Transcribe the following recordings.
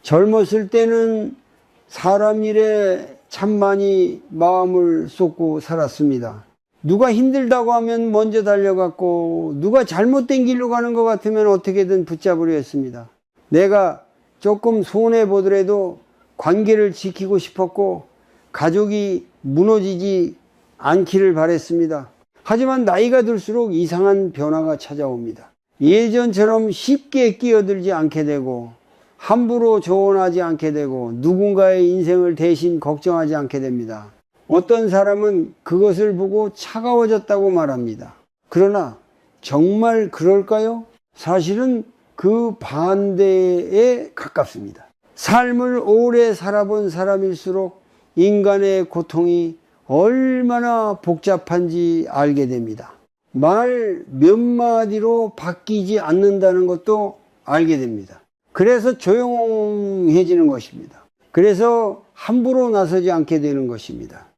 젊었을 때는 사람 일에 참 많이 마음을 쏟고 살았습니다. 누가 힘들다고 하면 먼저 달려갔고, 누가 잘못된 길로 가는 것 같으면 어떻게든 붙잡으려 했습니다. 내가 조금 손해보더라도 관계를 지키고 싶었고, 가족이 무너지지 않기를 바랬습니다. 하지만 나이가 들수록 이상한 변화가 찾아옵니다. 예전처럼 쉽게 끼어들지 않게 되고, 함부로 조언하지 않게 되고, 누군가의 인생을 대신 걱정하지 않게 됩니다. 어떤 사람은 그것을 보고 차가워졌다고 말합니다. 그러나 정말 그럴까요? 사실은 그 반대에 가깝습니다. 삶을 오래 살아본 사람일수록 인간의 고통이 얼마나 복잡한지 알게 됩니다. 말 몇 마디로 바뀌지 않는다는 것도 알게 됩니다. 그래서 조용해지는 것입니다. 그래서 함부로 나서지 않게 되는 것입니다.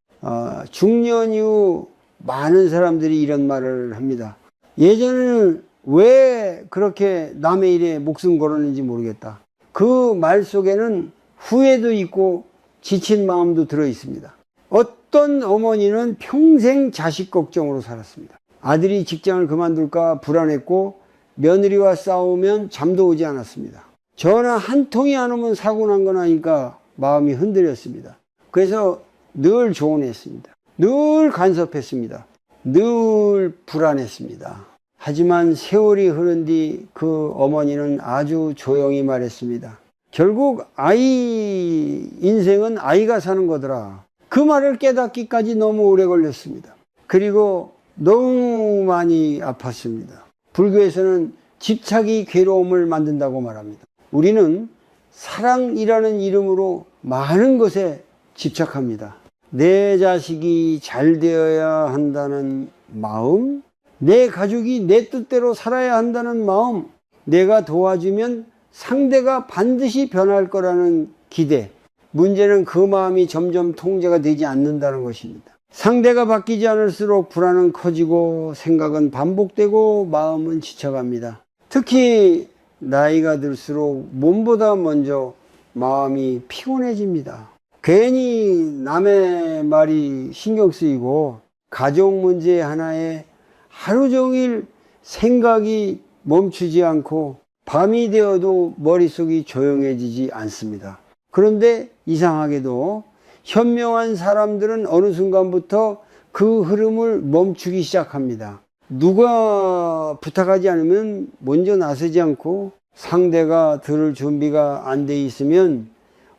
중년 이후 많은 사람들이 이런 말을 합니다. 예전에는 왜 그렇게 남의 일에 목숨 걸었는지 모르겠다. 그 말 속에는 후회도 있고 지친 마음도 들어 있습니다. 어떤 어머니는 평생 자식 걱정으로 살았습니다. 아들이 직장을 그만둘까 불안했고, 며느리와 싸우면 잠도 오지 않았습니다. 전화 한 통이 안 오면 사고 난 건 아니까 마음이 흔들렸습니다. 그래서 늘 조언했습니다. 늘 간섭했습니다. 늘 불안했습니다. 하지만 세월이 흐른 뒤 그 어머니는 아주 조용히 말했습니다. 결국 아이 인생은 아이가 사는 거더라. 그 말을 깨닫기까지 너무 오래 걸렸습니다. 그리고 너무 많이 아팠습니다. 불교에서는 집착이 괴로움을 만든다고 말합니다. 우리는 사랑이라는 이름으로 많은 것에 집착합니다. 내 자식이 잘 되어야 한다는 마음, 내 가족이 내 뜻대로 살아야 한다는 마음, 내가 도와주면 상대가 반드시 변할 거라는 기대. 문제는 그 마음이 점점 통제가 되지 않는다는 것입니다. 상대가 바뀌지 않을수록 불안은 커지고 생각은 반복되고 마음은 지쳐갑니다. 특히 나이가 들수록 몸보다 먼저 마음이 피곤해집니다. 괜히 남의 말이 신경 쓰이고 가족 문제 하나에 하루 종일 생각이 멈추지 않고 밤이 되어도 머릿속이 조용해지지 않습니다. 그런데 이상하게도 현명한 사람들은 어느 순간부터 그 흐름을 멈추기 시작합니다. 누가 부탁하지 않으면 먼저 나서지 않고, 상대가 들을 준비가 안 돼 있으면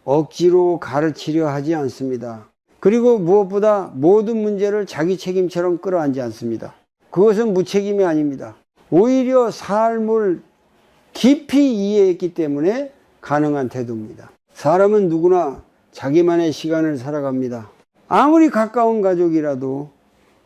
억지로 가르치려 하지 않습니다. 그리고 무엇보다 모든 문제를 자기 책임처럼 끌어안지 않습니다. 그것은 무책임이 아닙니다. 오히려 삶을 깊이 이해했기 때문에 가능한 태도입니다. 사람은 누구나 자기만의 시간을 살아갑니다. 아무리 가까운 가족이라도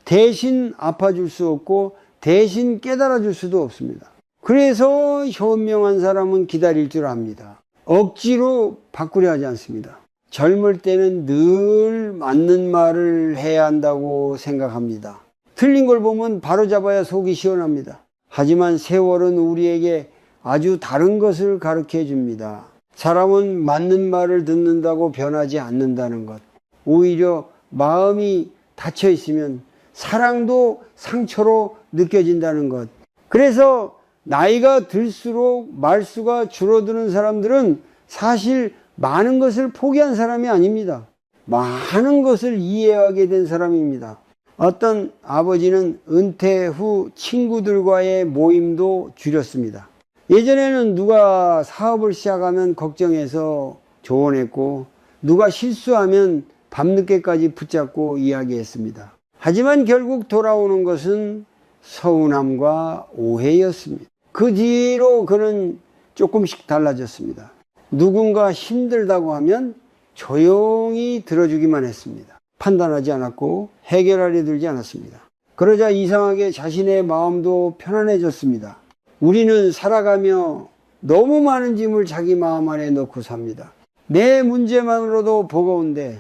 대신 아파줄 수 없고 대신 깨달아줄 수도 없습니다. 그래서 현명한 사람은 기다릴 줄 압니다. 억지로 바꾸려 하지 않습니다. 젊을 때는 늘 맞는 말을 해야 한다고 생각합니다. 틀린 걸 보면 바로잡아야 속이 시원합니다. 하지만 세월은 우리에게 아주 다른 것을 가르쳐 줍니다. 사람은 맞는 말을 듣는다고 변하지 않는다는 것. 오히려 마음이 닫혀 있으면 사랑도 상처로 느껴진다는 것. 그래서 나이가 들수록 말수가 줄어드는 사람들은 사실 많은 것을 포기한 사람이 아닙니다. 많은 것을 이해하게 된 사람입니다. 어떤 아버지는 은퇴 후 친구들과의 모임도 줄였습니다. 예전에는 누가 사업을 시작하면 걱정해서 조언했고, 누가 실수하면 밤늦게까지 붙잡고 이야기했습니다. 하지만 결국 돌아오는 것은 서운함과 오해였습니다. 그 뒤로 그는 조금씩 달라졌습니다. 누군가 힘들다고 하면 조용히 들어주기만 했습니다. 판단하지 않았고 해결하려 들지 않았습니다. 그러자 이상하게 자신의 마음도 편안해졌습니다. 우리는 살아가며 너무 많은 짐을 자기 마음 안에 넣고 삽니다. 내 문제만으로도 버거운데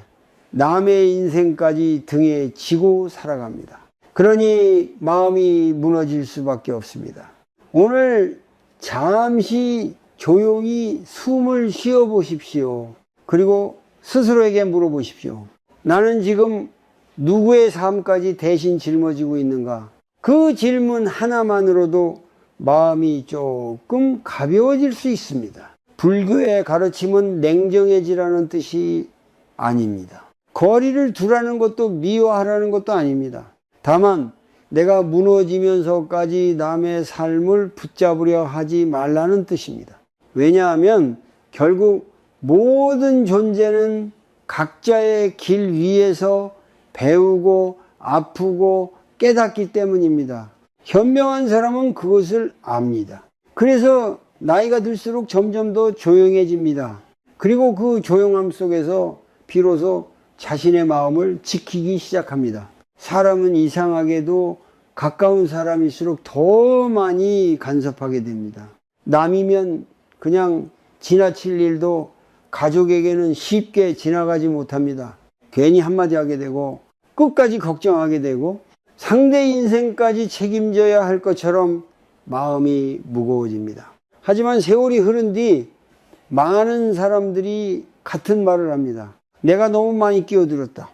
남의 인생까지 등에 지고 살아갑니다. 그러니 마음이 무너질 수밖에 없습니다. 오늘 잠시 조용히 숨을 쉬어 보십시오. 그리고 스스로에게 물어보십시오. 나는 지금 누구의 삶까지 대신 짊어지고 있는가? 그 질문 하나만으로도 마음이 조금 가벼워질 수 있습니다. 불교의 가르침은 냉정해지라는 뜻이 아닙니다. 거리를 두라는 것도 미워하라는 것도 아닙니다. 다만 내가 무너지면서까지 남의 삶을 붙잡으려 하지 말라는 뜻입니다. 왜냐하면 결국 모든 존재는 각자의 길 위에서 배우고 아프고 깨닫기 때문입니다. 현명한 사람은 그것을 압니다. 그래서 나이가 들수록 점점 더 조용해집니다. 그리고 그 조용함 속에서 비로소 자신의 마음을 지키기 시작합니다. 사람은 이상하게도 가까운 사람일수록 더 많이 간섭하게 됩니다. 남이면 그냥 지나칠 일도 가족에게는 쉽게 지나가지 못합니다. 괜히 한마디 하게 되고 끝까지 걱정하게 되고 상대 인생까지 책임져야 할 것처럼 마음이 무거워집니다. 하지만 세월이 흐른 뒤 많은 사람들이 같은 말을 합니다. 내가 너무 많이 끼어들었다.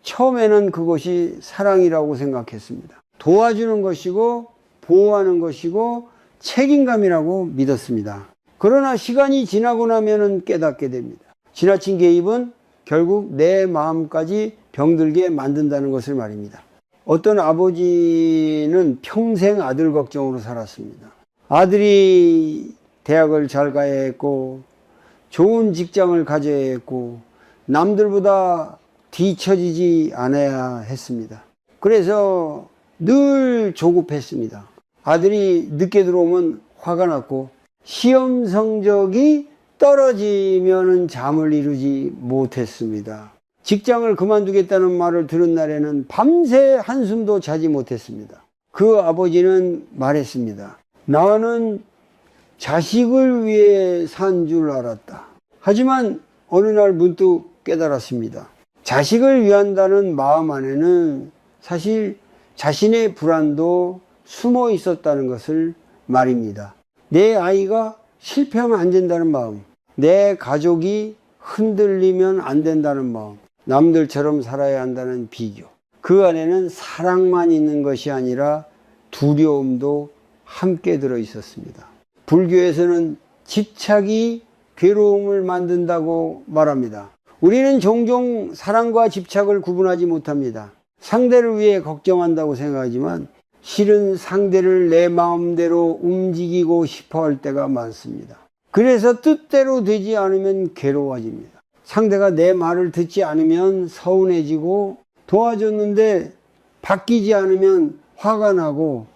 처음에는 그것이 사랑이라고 생각했습니다. 도와주는 것이고 보호하는 것이고 책임감이라고 믿었습니다. 그러나 시간이 지나고 나면은 깨닫게 됩니다. 지나친 개입은 결국 내 마음까지 병들게 만든다는 것을 말입니다. 어떤 아버지는 평생 아들 걱정으로 살았습니다. 아들이 대학을 잘 가야 했고 좋은 직장을 가져야 했고 남들보다 뒤처지지 않아야 했습니다. 그래서 늘 조급했습니다. 아들이 늦게 들어오면 화가 났고 시험 성적이 떨어지면 잠을 이루지 못했습니다. 직장을 그만두겠다는 말을 들은 날에는 밤새 한숨도 자지 못했습니다. 그 아버지는 말했습니다. 나는 자식을 위해 산 줄 알았다. 하지만 어느 날 문득 깨달았습니다. 자식을 위한다는 마음 안에는 사실 자신의 불안도 숨어 있었다는 것을 말입니다. 내 아이가 실패하면 안 된다는 마음, 내 가족이 흔들리면 안 된다는 마음, 남들처럼 살아야 한다는 비교. 그 안에는 사랑만 있는 것이 아니라 두려움도 함께 들어 있었습니다. 불교에서는 집착이 괴로움을 만든다고 말합니다. 우리는 종종 사랑과 집착을 구분하지 못합니다. 상대를 위해 걱정한다고 생각하지만 실은 상대를 내 마음대로 움직이고 싶어 할 때가 많습니다. 그래서 뜻대로 되지 않으면 괴로워집니다. 상대가 내 말을 듣지 않으면 서운해지고 도와줬는데 바뀌지 않으면 화가 나고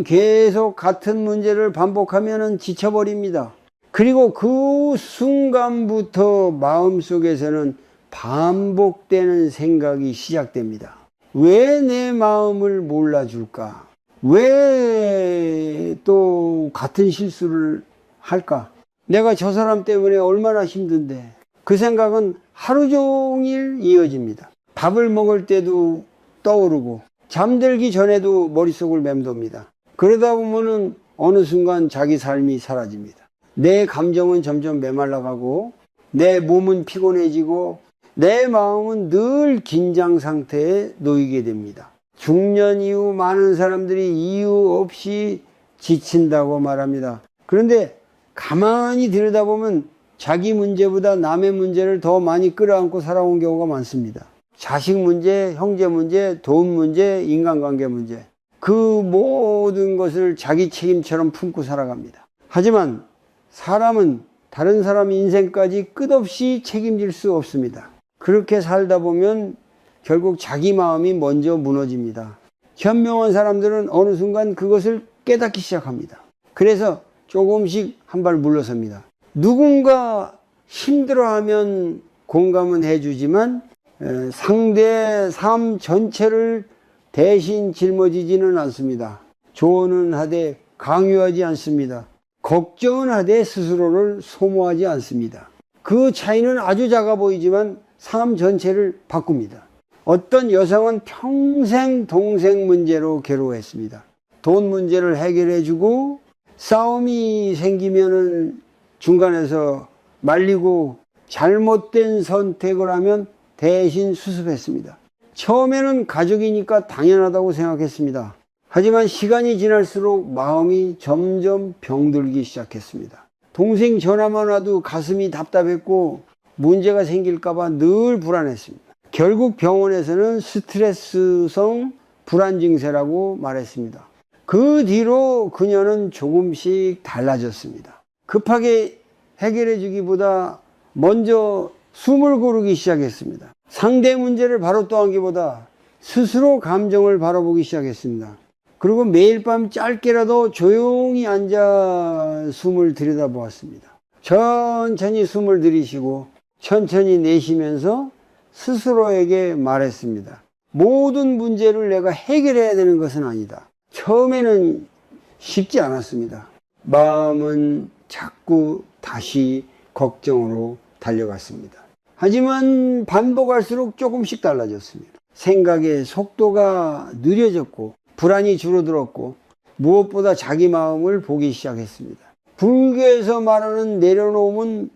계속 같은 문제를 반복하면 지쳐버립니다. 그리고 그 순간부터 마음속에서는 반복되는 생각이 시작됩니다. 왜 내 마음을 몰라줄까? 왜 또 같은 실수를 할까? 내가 저 사람 때문에 얼마나 힘든데. 그 생각은 하루 종일 이어집니다. 밥을 먹을 때도 떠오르고 잠들기 전에도 머릿속을 맴돕니다. 그러다 보면은 어느 순간 자기 삶이 사라집니다. 내 감정은 점점 메말라가고 내 몸은 피곤해지고 내 마음은 늘 긴장 상태에 놓이게 됩니다. 중년 이후 많은 사람들이 이유 없이 지친다고 말합니다. 그런데 가만히 들여다보면 자기 문제보다 남의 문제를 더 많이 끌어안고 살아온 경우가 많습니다. 자식 문제, 형제 문제, 돈 문제, 인간관계 문제. 그 모든 것을 자기 책임처럼 품고 살아갑니다. 하지만 사람은 다른 사람 인생까지 끝없이 책임질 수 없습니다. 그렇게 살다 보면 결국 자기 마음이 먼저 무너집니다. 현명한 사람들은 어느 순간 그것을 깨닫기 시작합니다. 그래서 조금씩 한 발 물러섭니다. 누군가 힘들어하면 공감은 해주지만 상대의 삶 전체를 대신 짊어지지는 않습니다. 조언은 하되 강요하지 않습니다. 걱정은 하되 스스로를 소모하지 않습니다. 그 차이는 아주 작아 보이지만 삶 전체를 바꿉니다. 어떤 여성은 평생 동생 문제로 괴로워했습니다. 돈 문제를 해결해주고 싸움이 생기면은 중간에서 말리고 잘못된 선택을 하면 대신 수습했습니다. 처음에는 가족이니까 당연하다고 생각했습니다. 하지만 시간이 지날수록 마음이 점점 병들기 시작했습니다. 동생 전화만 와도 가슴이 답답했고 문제가 생길까봐 늘 불안했습니다. 결국 병원에서는 스트레스성 불안 증세라고 말했습니다. 그 뒤로 그녀는 조금씩 달라졌습니다. 급하게 해결해 주기보다 먼저 숨을 고르기 시작했습니다. 상대 문제를 바로 떠안기보다 스스로 감정을 바라보기 시작했습니다. 그리고 매일 밤 짧게라도 조용히 앉아 숨을 들여다보았습니다. 천천히 숨을 들이쉬고 천천히 내쉬면서 스스로에게 말했습니다. 모든 문제를 내가 해결해야 되는 것은 아니다. 처음에는 쉽지 않았습니다. 마음은 자꾸 다시 걱정으로 달려갔습니다. 하지만 반복할수록 조금씩 달라졌습니다. 생각의 속도가 느려졌고 불안이 줄어들었고 무엇보다 자기 마음을 보기 시작했습니다. 불교에서 말하는 내려놓음은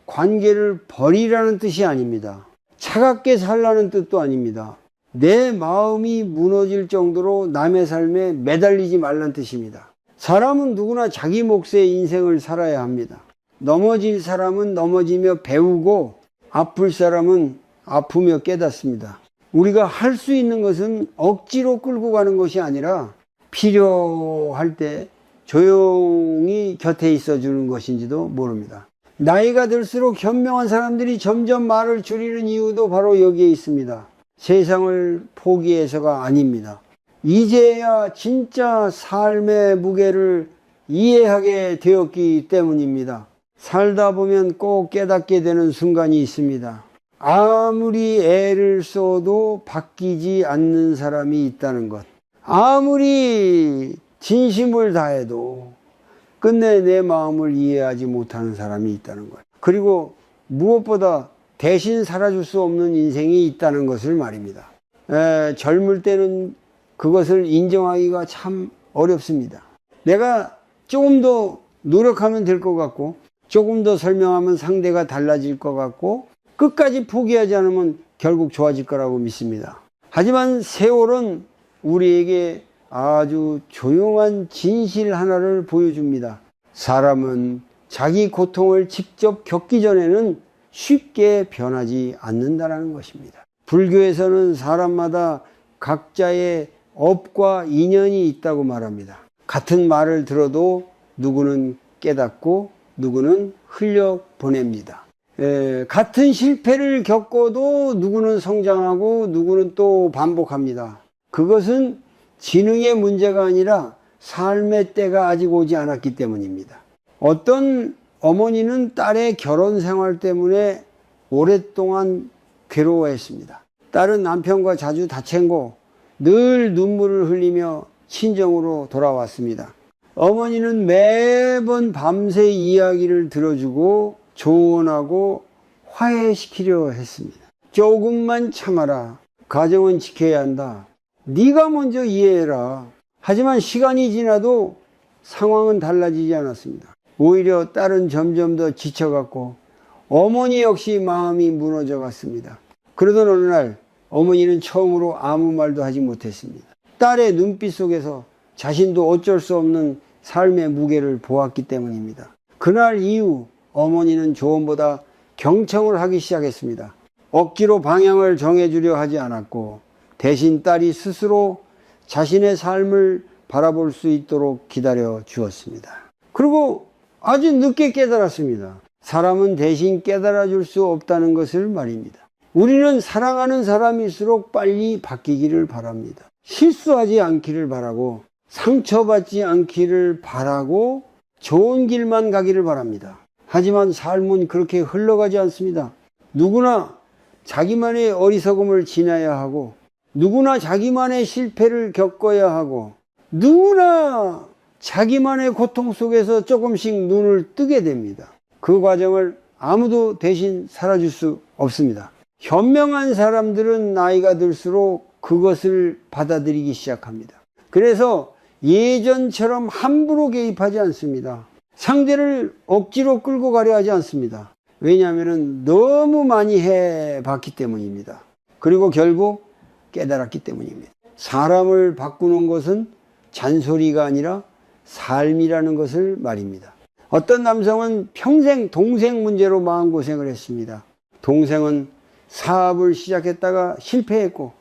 관계를 버리라는 뜻이 아닙니다. 차갑게 살라는 뜻도 아닙니다. 내 마음이 무너질 정도로 남의 삶에 매달리지 말라는 뜻입니다. 사람은 누구나 자기 몫의 인생을 살아야 합니다. 넘어질 사람은 넘어지며 배우고 아플 사람은 아프며 깨닫습니다. 우리가 할 수 있는 것은 억지로 끌고 가는 것이 아니라 필요할 때 조용히 곁에 있어 주는 것인지도 모릅니다. 나이가 들수록 현명한 사람들이 점점 말을 줄이는 이유도 바로 여기에 있습니다. 세상을 포기해서가 아닙니다. 이제야 진짜 삶의 무게를 이해하게 되었기 때문입니다. 살다 보면 꼭 깨닫게 되는 순간이 있습니다. 아무리 애를 써도 바뀌지 않는 사람이 있다는 것. 아무리 진심을 다해도 끝내 내 마음을 이해하지 못하는 사람이 있다는 것. 그리고 무엇보다 대신 살아줄 수 없는 인생이 있다는 것을 말입니다. 젊을 때는 그것을 인정하기가 참 어렵습니다. 내가 조금 더 노력하면 될 것 같고 조금 더 설명하면 상대가 달라질 것 같고 끝까지 포기하지 않으면 결국 좋아질 거라고 믿습니다. 하지만 세월은 우리에게 아주 조용한 진실 하나를 보여줍니다. 사람은 자기 고통을 직접 겪기 전에는 쉽게 변하지 않는다는 것입니다. 불교에서는 사람마다 각자의 업과 인연이 있다고 말합니다. 같은 말을 들어도 누구는 깨닫고 누구는 흘려보냅니다. 같은 실패를 겪어도 누구는 성장하고 누구는 또 반복합니다. 그것은 지능의 문제가 아니라 삶의 때가 아직 오지 않았기 때문입니다. 어떤 어머니는 딸의 결혼 생활 때문에 오랫동안 괴로워했습니다. 딸은 남편과 자주 다챈고 늘 눈물을 흘리며 친정으로 돌아왔습니다. 어머니는 매번 밤새 이야기를 들어주고 조언하고 화해시키려 했습니다. 조금만 참아라. 가정은 지켜야 한다. 네가 먼저 이해해라. 하지만 시간이 지나도 상황은 달라지지 않았습니다. 오히려 딸은 점점 더 지쳐갔고 어머니 역시 마음이 무너져 갔습니다. 그러던 어느 날 어머니는 처음으로 아무 말도 하지 못했습니다. 딸의 눈빛 속에서 자신도 어쩔 수 없는 삶의 무게를 보았기 때문입니다. 그날 이후 어머니는 조언보다 경청을 하기 시작했습니다. 억지로 방향을 정해주려 하지 않았고 대신 딸이 스스로 자신의 삶을 바라볼 수 있도록 기다려 주었습니다. 그리고 아주 늦게 깨달았습니다. 사람은 대신 깨달아 줄 수 없다는 것을 말입니다. 우리는 사랑하는 사람일수록 빨리 바뀌기를 바랍니다. 실수하지 않기를 바라고 상처받지 않기를 바라고 좋은 길만 가기를 바랍니다. 하지만 삶은 그렇게 흘러가지 않습니다. 누구나 자기만의 어리석음을 지나야 하고 누구나 자기만의 실패를 겪어야 하고 누구나 자기만의 고통 속에서 조금씩 눈을 뜨게 됩니다. 그 과정을 아무도 대신 살아줄 수 없습니다. 현명한 사람들은 나이가 들수록 그것을 받아들이기 시작합니다. 그래서 예전처럼 함부로 개입하지 않습니다. 상대를 억지로 끌고 가려 하지 않습니다. 왜냐하면 너무 많이 해봤기 때문입니다. 그리고 결국 깨달았기 때문입니다. 사람을 바꾸는 것은 잔소리가 아니라 삶이라는 것을 말입니다. 어떤 남성은 평생 동생 문제로 마음고생을 했습니다. 동생은 사업을 시작했다가 실패했고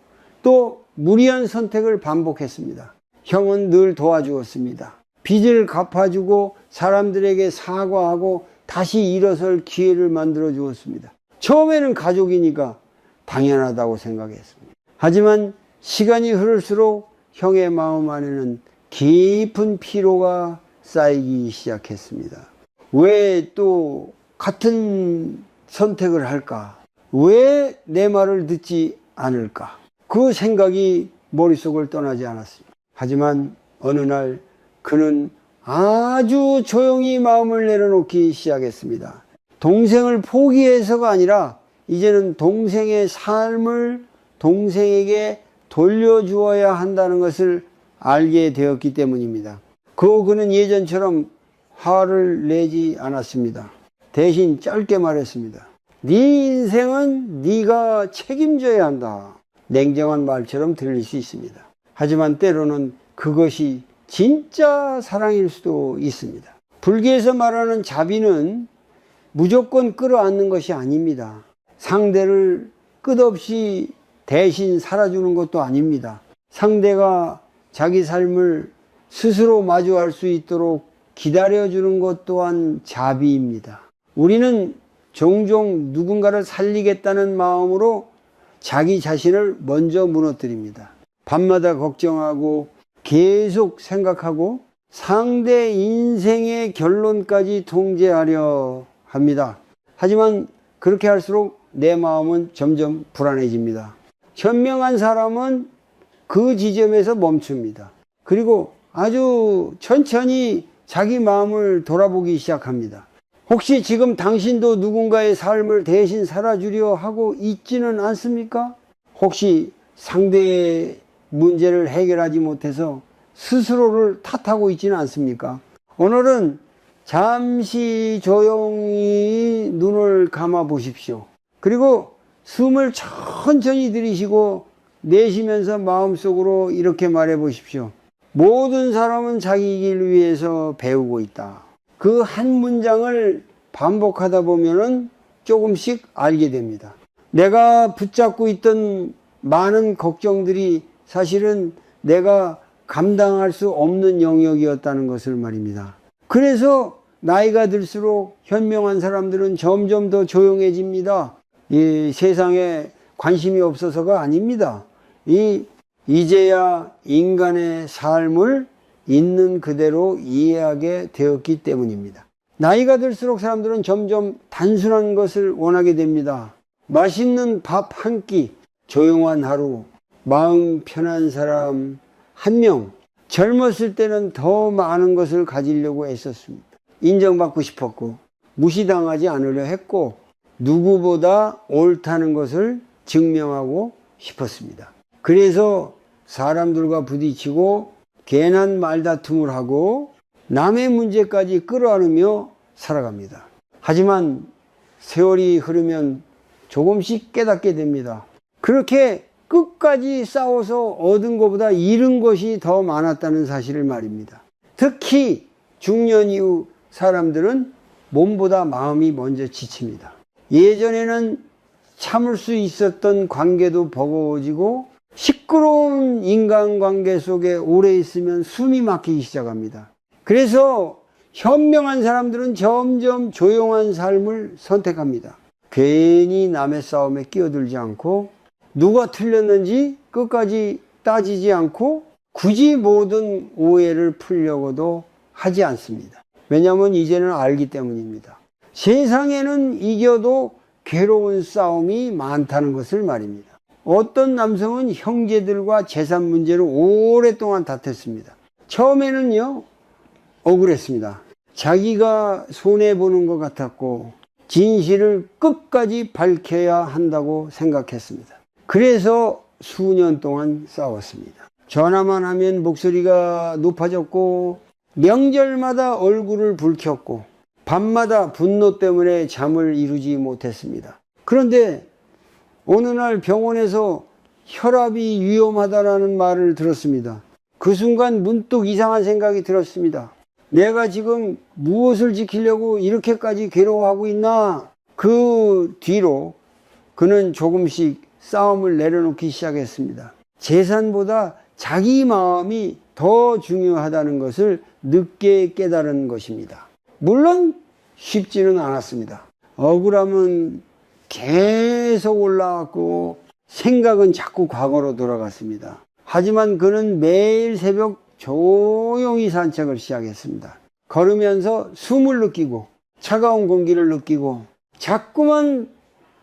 또 무리한 선택을 반복했습니다. 형은 늘 도와주었습니다. 빚을 갚아주고 사람들에게 사과하고 다시 일어설 기회를 만들어 주었습니다. 처음에는 가족이니까 당연하다고 생각했습니다. 하지만 시간이 흐를수록 형의 마음 안에는 깊은 피로가 쌓이기 시작했습니다. 왜 또 같은 선택을 할까? 왜 내 말을 듣지 않을까? 그 생각이 머릿속을 떠나지 않았습니다. 하지만 어느 날 그는 아주 조용히 마음을 내려놓기 시작했습니다. 동생을 포기해서가 아니라 이제는 동생의 삶을 동생에게 돌려주어야 한다는 것을 알게 되었기 때문입니다. 그는 예전처럼 화를 내지 않았습니다. 대신 짧게 말했습니다. 네 인생은 네가 책임져야 한다. 냉정한 말처럼 들릴 수 있습니다. 하지만 때로는 그것이 진짜 사랑일 수도 있습니다. 불교에서 말하는 자비는 무조건 끌어안는 것이 아닙니다. 상대를 끝없이 대신 살아주는 것도 아닙니다. 상대가 자기 삶을 스스로 마주할 수 있도록 기다려주는 것 또한 자비입니다. 우리는 종종 누군가를 살리겠다는 마음으로 자기 자신을 먼저 무너뜨립니다. 밤마다 걱정하고 계속 생각하고 상대 인생의 결론까지 통제하려 합니다. 하지만 그렇게 할수록 내 마음은 점점 불안해집니다. 현명한 사람은 그 지점에서 멈춥니다. 그리고 아주 천천히 자기 마음을 돌아보기 시작합니다. 혹시 지금 당신도 누군가의 삶을 대신 살아주려 하고 있지는 않습니까? 혹시 상대의 문제를 해결하지 못해서 스스로를 탓하고 있지는 않습니까? 오늘은 잠시 조용히 눈을 감아 보십시오. 그리고 숨을 천천히 들이쉬고 내쉬면서 마음속으로 이렇게 말해 보십시오. 모든 사람은 자기 길 위해서 배우고 있다. 그 한 문장을 반복하다 보면은 조금씩 알게 됩니다. 내가 붙잡고 있던 많은 걱정들이 사실은 내가 감당할 수 없는 영역이었다는 것을 말입니다. 그래서 나이가 들수록 현명한 사람들은 점점 더 조용해집니다. 이 세상에 관심이 없어서가 아닙니다. 이제야 인간의 삶을 있는 그대로 이해하게 되었기 때문입니다. 나이가 들수록 사람들은 점점 단순한 것을 원하게 됩니다. 맛있는 밥 한 끼, 조용한 하루, 마음 편한 사람 한 명. 젊었을 때는 더 많은 것을 가지려고 애썼습니다. 인정받고 싶었고 무시당하지 않으려 했고 누구보다 옳다는 것을 증명하고 싶었습니다. 그래서 사람들과 부딪히고 괜한 말다툼을 하고 남의 문제까지 끌어안으며 살아갑니다. 하지만 세월이 흐르면 조금씩 깨닫게 됩니다. 그렇게 끝까지 싸워서 얻은 것보다 잃은 것이 더 많았다는 사실을 말입니다. 특히 중년 이후 사람들은 몸보다 마음이 먼저 지칩니다. 예전에는 참을 수 있었던 관계도 버거워지고 시끄러운 인간관계 속에 오래 있으면 숨이 막히기 시작합니다. 그래서 현명한 사람들은 점점 조용한 삶을 선택합니다. 괜히 남의 싸움에 끼어들지 않고 누가 틀렸는지 끝까지 따지지 않고 굳이 모든 오해를 풀려고도 하지 않습니다. 왜냐하면 이제는 알기 때문입니다. 세상에는 이겨도 괴로운 싸움이 많다는 것을 말입니다. 어떤 남성은 형제들과 재산 문제로 오랫동안 다퉜습니다. 처음에는요, 억울했습니다. 자기가 손해보는 것 같았고 진실을 끝까지 밝혀야 한다고 생각했습니다. 그래서 수년 동안 싸웠습니다. 전화만 하면 목소리가 높아졌고 명절마다 얼굴을 붉혔고 밤마다 분노 때문에 잠을 이루지 못했습니다. 그런데 어느 날 병원에서 혈압이 위험하다라는 말을 들었습니다. 그 순간 문득 이상한 생각이 들었습니다. 내가 지금 무엇을 지키려고 이렇게까지 괴로워하고 있나? 그 뒤로 그는 조금씩 싸움을 내려놓기 시작했습니다. 재산보다 자기 마음이 더 중요하다는 것을 늦게 깨달은 것입니다. 물론 쉽지는 않았습니다. 억울함은 계속 올라왔고 생각은 자꾸 과거로 돌아갔습니다. 하지만 그는 매일 새벽 조용히 산책을 시작했습니다. 걸으면서 숨을 느끼고 차가운 공기를 느끼고 자꾸만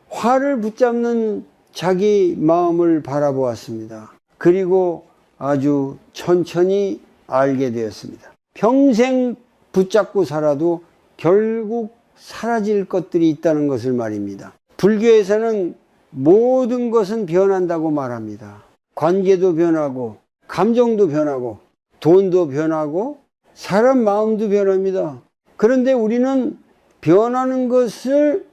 화를 붙잡는 자기 마음을 바라보았습니다. 그리고 아주 천천히 알게 되었습니다. 평생 붙잡고 살아도 결국 사라질 것들이 있다는 것을 말입니다. 불교에서는 모든 것은 변한다고 말합니다. 관계도 변하고 감정도 변하고 돈도 변하고 사람 마음도 변합니다. 그런데 우리는 변하는 것을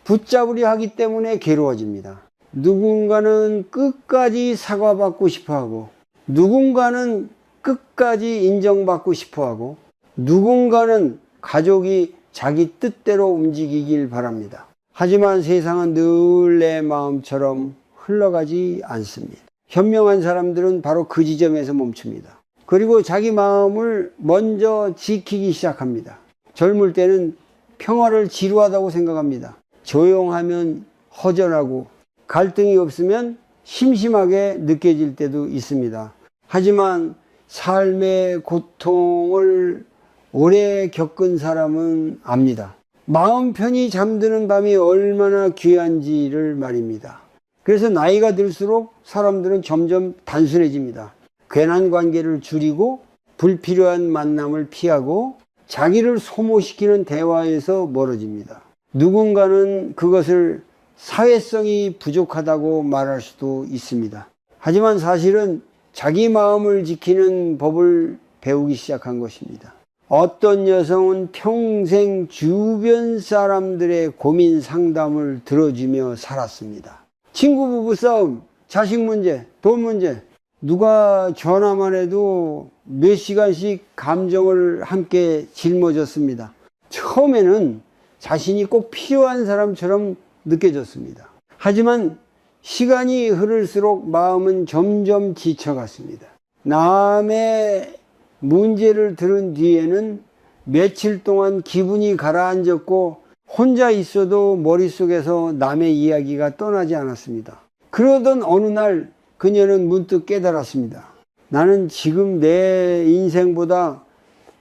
붙잡으려 하기 때문에 괴로워집니다. 누군가는 끝까지 사과받고 싶어하고 누군가는 끝까지 인정받고 싶어하고 누군가는 가족이 자기 뜻대로 움직이길 바랍니다. 하지만 세상은 늘 내 마음처럼 흘러가지 않습니다. 현명한 사람들은 바로 그 지점에서 멈춥니다. 그리고 자기 마음을 먼저 지키기 시작합니다. 젊을 때는 평화를 지루하다고 생각합니다. 조용하면 허전하고 갈등이 없으면 심심하게 느껴질 때도 있습니다. 하지만 삶의 고통을 오래 겪은 사람은 압니다. 마음 편히 잠드는 밤이 얼마나 귀한지를 말입니다. 그래서 나이가 들수록 사람들은 점점 단순해집니다. 괜한 관계를 줄이고 불필요한 만남을 피하고 자기를 소모시키는 대화에서 멀어집니다. 누군가는 그것을 사회성이 부족하다고 말할 수도 있습니다. 하지만 사실은 자기 마음을 지키는 법을 배우기 시작한 것입니다. 어떤 여성은 평생 주변 사람들의 고민 상담을 들어주며 살았습니다. 친구 부부 싸움, 자식 문제, 돈 문제, 누가 전화만 해도 몇 시간씩 감정을 함께 짊어졌습니다. 처음에는 자신이 꼭 필요한 사람처럼 느껴졌습니다. 하지만 시간이 흐를수록 마음은 점점 지쳐갔습니다. 남의 문제를 들은 뒤에는 며칠 동안 기분이 가라앉았고 혼자 있어도 머릿속에서 남의 이야기가 떠나지 않았습니다. 그러던 어느 날 그녀는 문득 깨달았습니다. 나는 지금 내 인생보다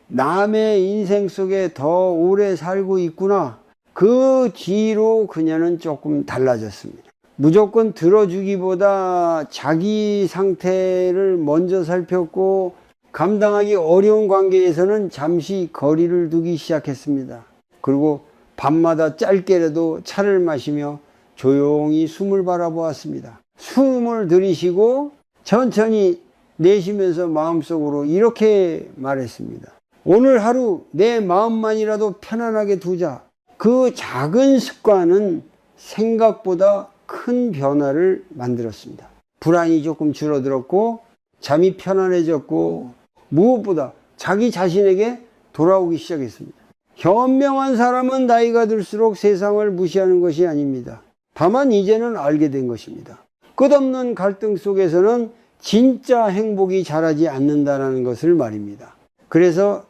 남의 인생 속에 더 오래 살고 있구나. 그 뒤로 그녀는 조금 달라졌습니다. 무조건 들어주기보다 자기 상태를 먼저 살폈고 감당하기 어려운 관계에서는 잠시 거리를 두기 시작했습니다. 그리고 밤마다 짧게라도 차를 마시며 조용히 숨을 바라보았습니다. 숨을 들이쉬고 천천히 내쉬면서 마음속으로 이렇게 말했습니다. 오늘 하루 내 마음만이라도 편안하게 두자. 그 작은 습관은 생각보다 큰 변화를 만들었습니다. 불안이 조금 줄어들었고 잠이 편안해졌고 무엇보다 자기 자신에게 돌아오기 시작했습니다. 현명한 사람은 나이가 들수록 세상을 무시하는 것이 아닙니다. 다만 이제는 알게 된 것입니다. 끝없는 갈등 속에서는 진짜 행복이 자라지 않는다는 것을 말입니다. 그래서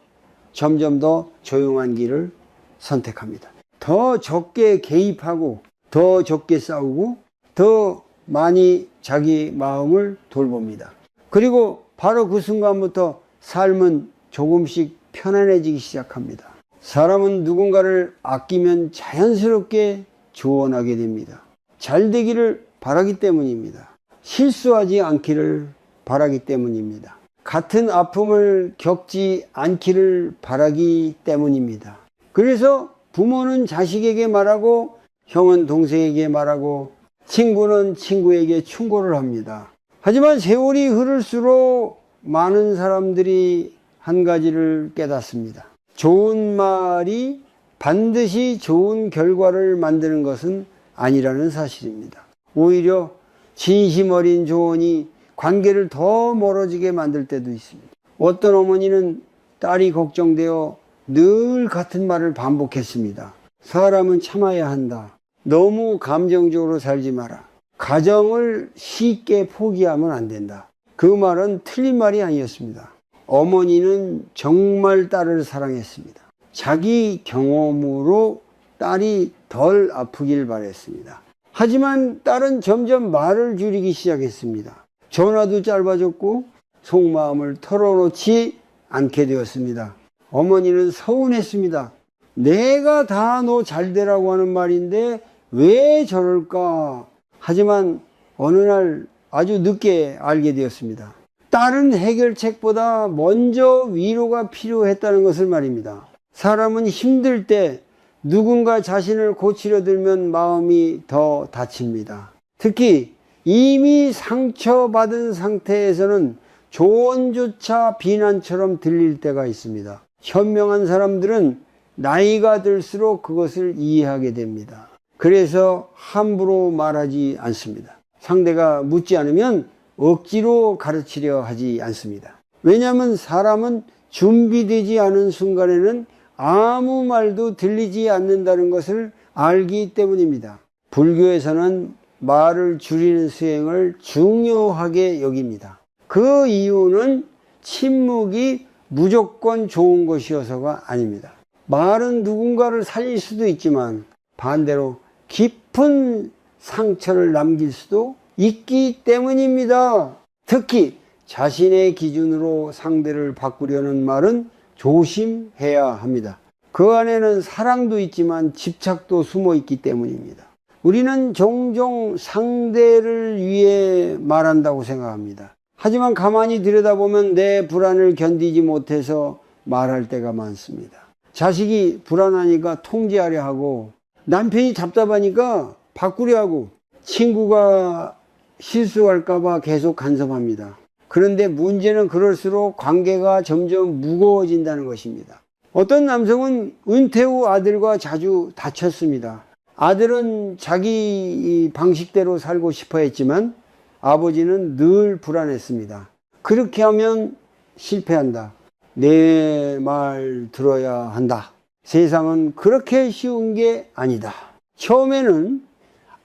점점 더 조용한 길을 선택합니다. 더 적게 개입하고 더 적게 싸우고 더 많이 자기 마음을 돌봅니다. 그리고 바로 그 순간부터 삶은 조금씩 편안해지기 시작합니다. 사람은 누군가를 아끼면 자연스럽게 조언하게 됩니다. 잘 되기를 바라기 때문입니다. 실수하지 않기를 바라기 때문입니다. 같은 아픔을 겪지 않기를 바라기 때문입니다. 그래서 부모는 자식에게 말하고 형은 동생에게 말하고 친구는 친구에게 충고를 합니다. 하지만 세월이 흐를수록 많은 사람들이 한 가지를 깨닫습니다. 좋은 말이 반드시 좋은 결과를 만드는 것은 아니라는 사실입니다. 오히려 진심 어린 조언이 관계를 더 멀어지게 만들 때도 있습니다. 어떤 어머니는 딸이 걱정되어 늘 같은 말을 반복했습니다. 사람은 참아야 한다. 너무 감정적으로 살지 마라. 가정을 쉽게 포기하면 안 된다. 그 말은 틀린 말이 아니었습니다. 어머니는 정말 딸을 사랑했습니다. 자기 경험으로 딸이 덜 아프길 바랬습니다. 하지만 딸은 점점 말을 줄이기 시작했습니다. 전화도 짧아졌고 속마음을 털어놓지 않게 되었습니다. 어머니는 서운했습니다. 내가 다 너 잘되라고 하는 말인데 왜 저럴까? 하지만 어느 날 아주 늦게 알게 되었습니다. 다른 해결책보다 먼저 위로가 필요했다는 것을 말입니다. 사람은 힘들 때 누군가 자신을 고치려 들면 마음이 더 다칩니다. 특히 이미 상처받은 상태에서는 조언조차 비난처럼 들릴 때가 있습니다. 현명한 사람들은 나이가 들수록 그것을 이해하게 됩니다. 그래서 함부로 말하지 않습니다. 상대가 묻지 않으면 억지로 가르치려 하지 않습니다. 왜냐하면 사람은 준비되지 않은 순간에는 아무 말도 들리지 않는다는 것을 알기 때문입니다. 불교에서는 말을 줄이는 수행을 중요하게 여깁니다. 그 이유는 침묵이 무조건 좋은 것이어서가 아닙니다. 말은 누군가를 살릴 수도 있지만 반대로 깊은 상처를 남길 수도 있기 때문입니다. 특히 자신의 기준으로 상대를 바꾸려는 말은 조심해야 합니다. 그 안에는 사랑도 있지만 집착도 숨어 있기 때문입니다. 우리는 종종 상대를 위해 말한다고 생각합니다. 하지만 가만히 들여다보면 내 불안을 견디지 못해서 말할 때가 많습니다. 자식이 불안하니까 통제하려 하고, 남편이 답답하니까 바꾸려 하고, 친구가 실수할까봐 계속 간섭합니다. 그런데 문제는 그럴수록 관계가 점점 무거워진다는 것입니다. 어떤 남성은 은퇴 후 아들과 자주 다쳤습니다. 아들은 자기 방식대로 살고 싶어 했지만 아버지는 늘 불안했습니다. 그렇게 하면 실패한다. 내 말 들어야 한다. 세상은 그렇게 쉬운 게 아니다. 처음에는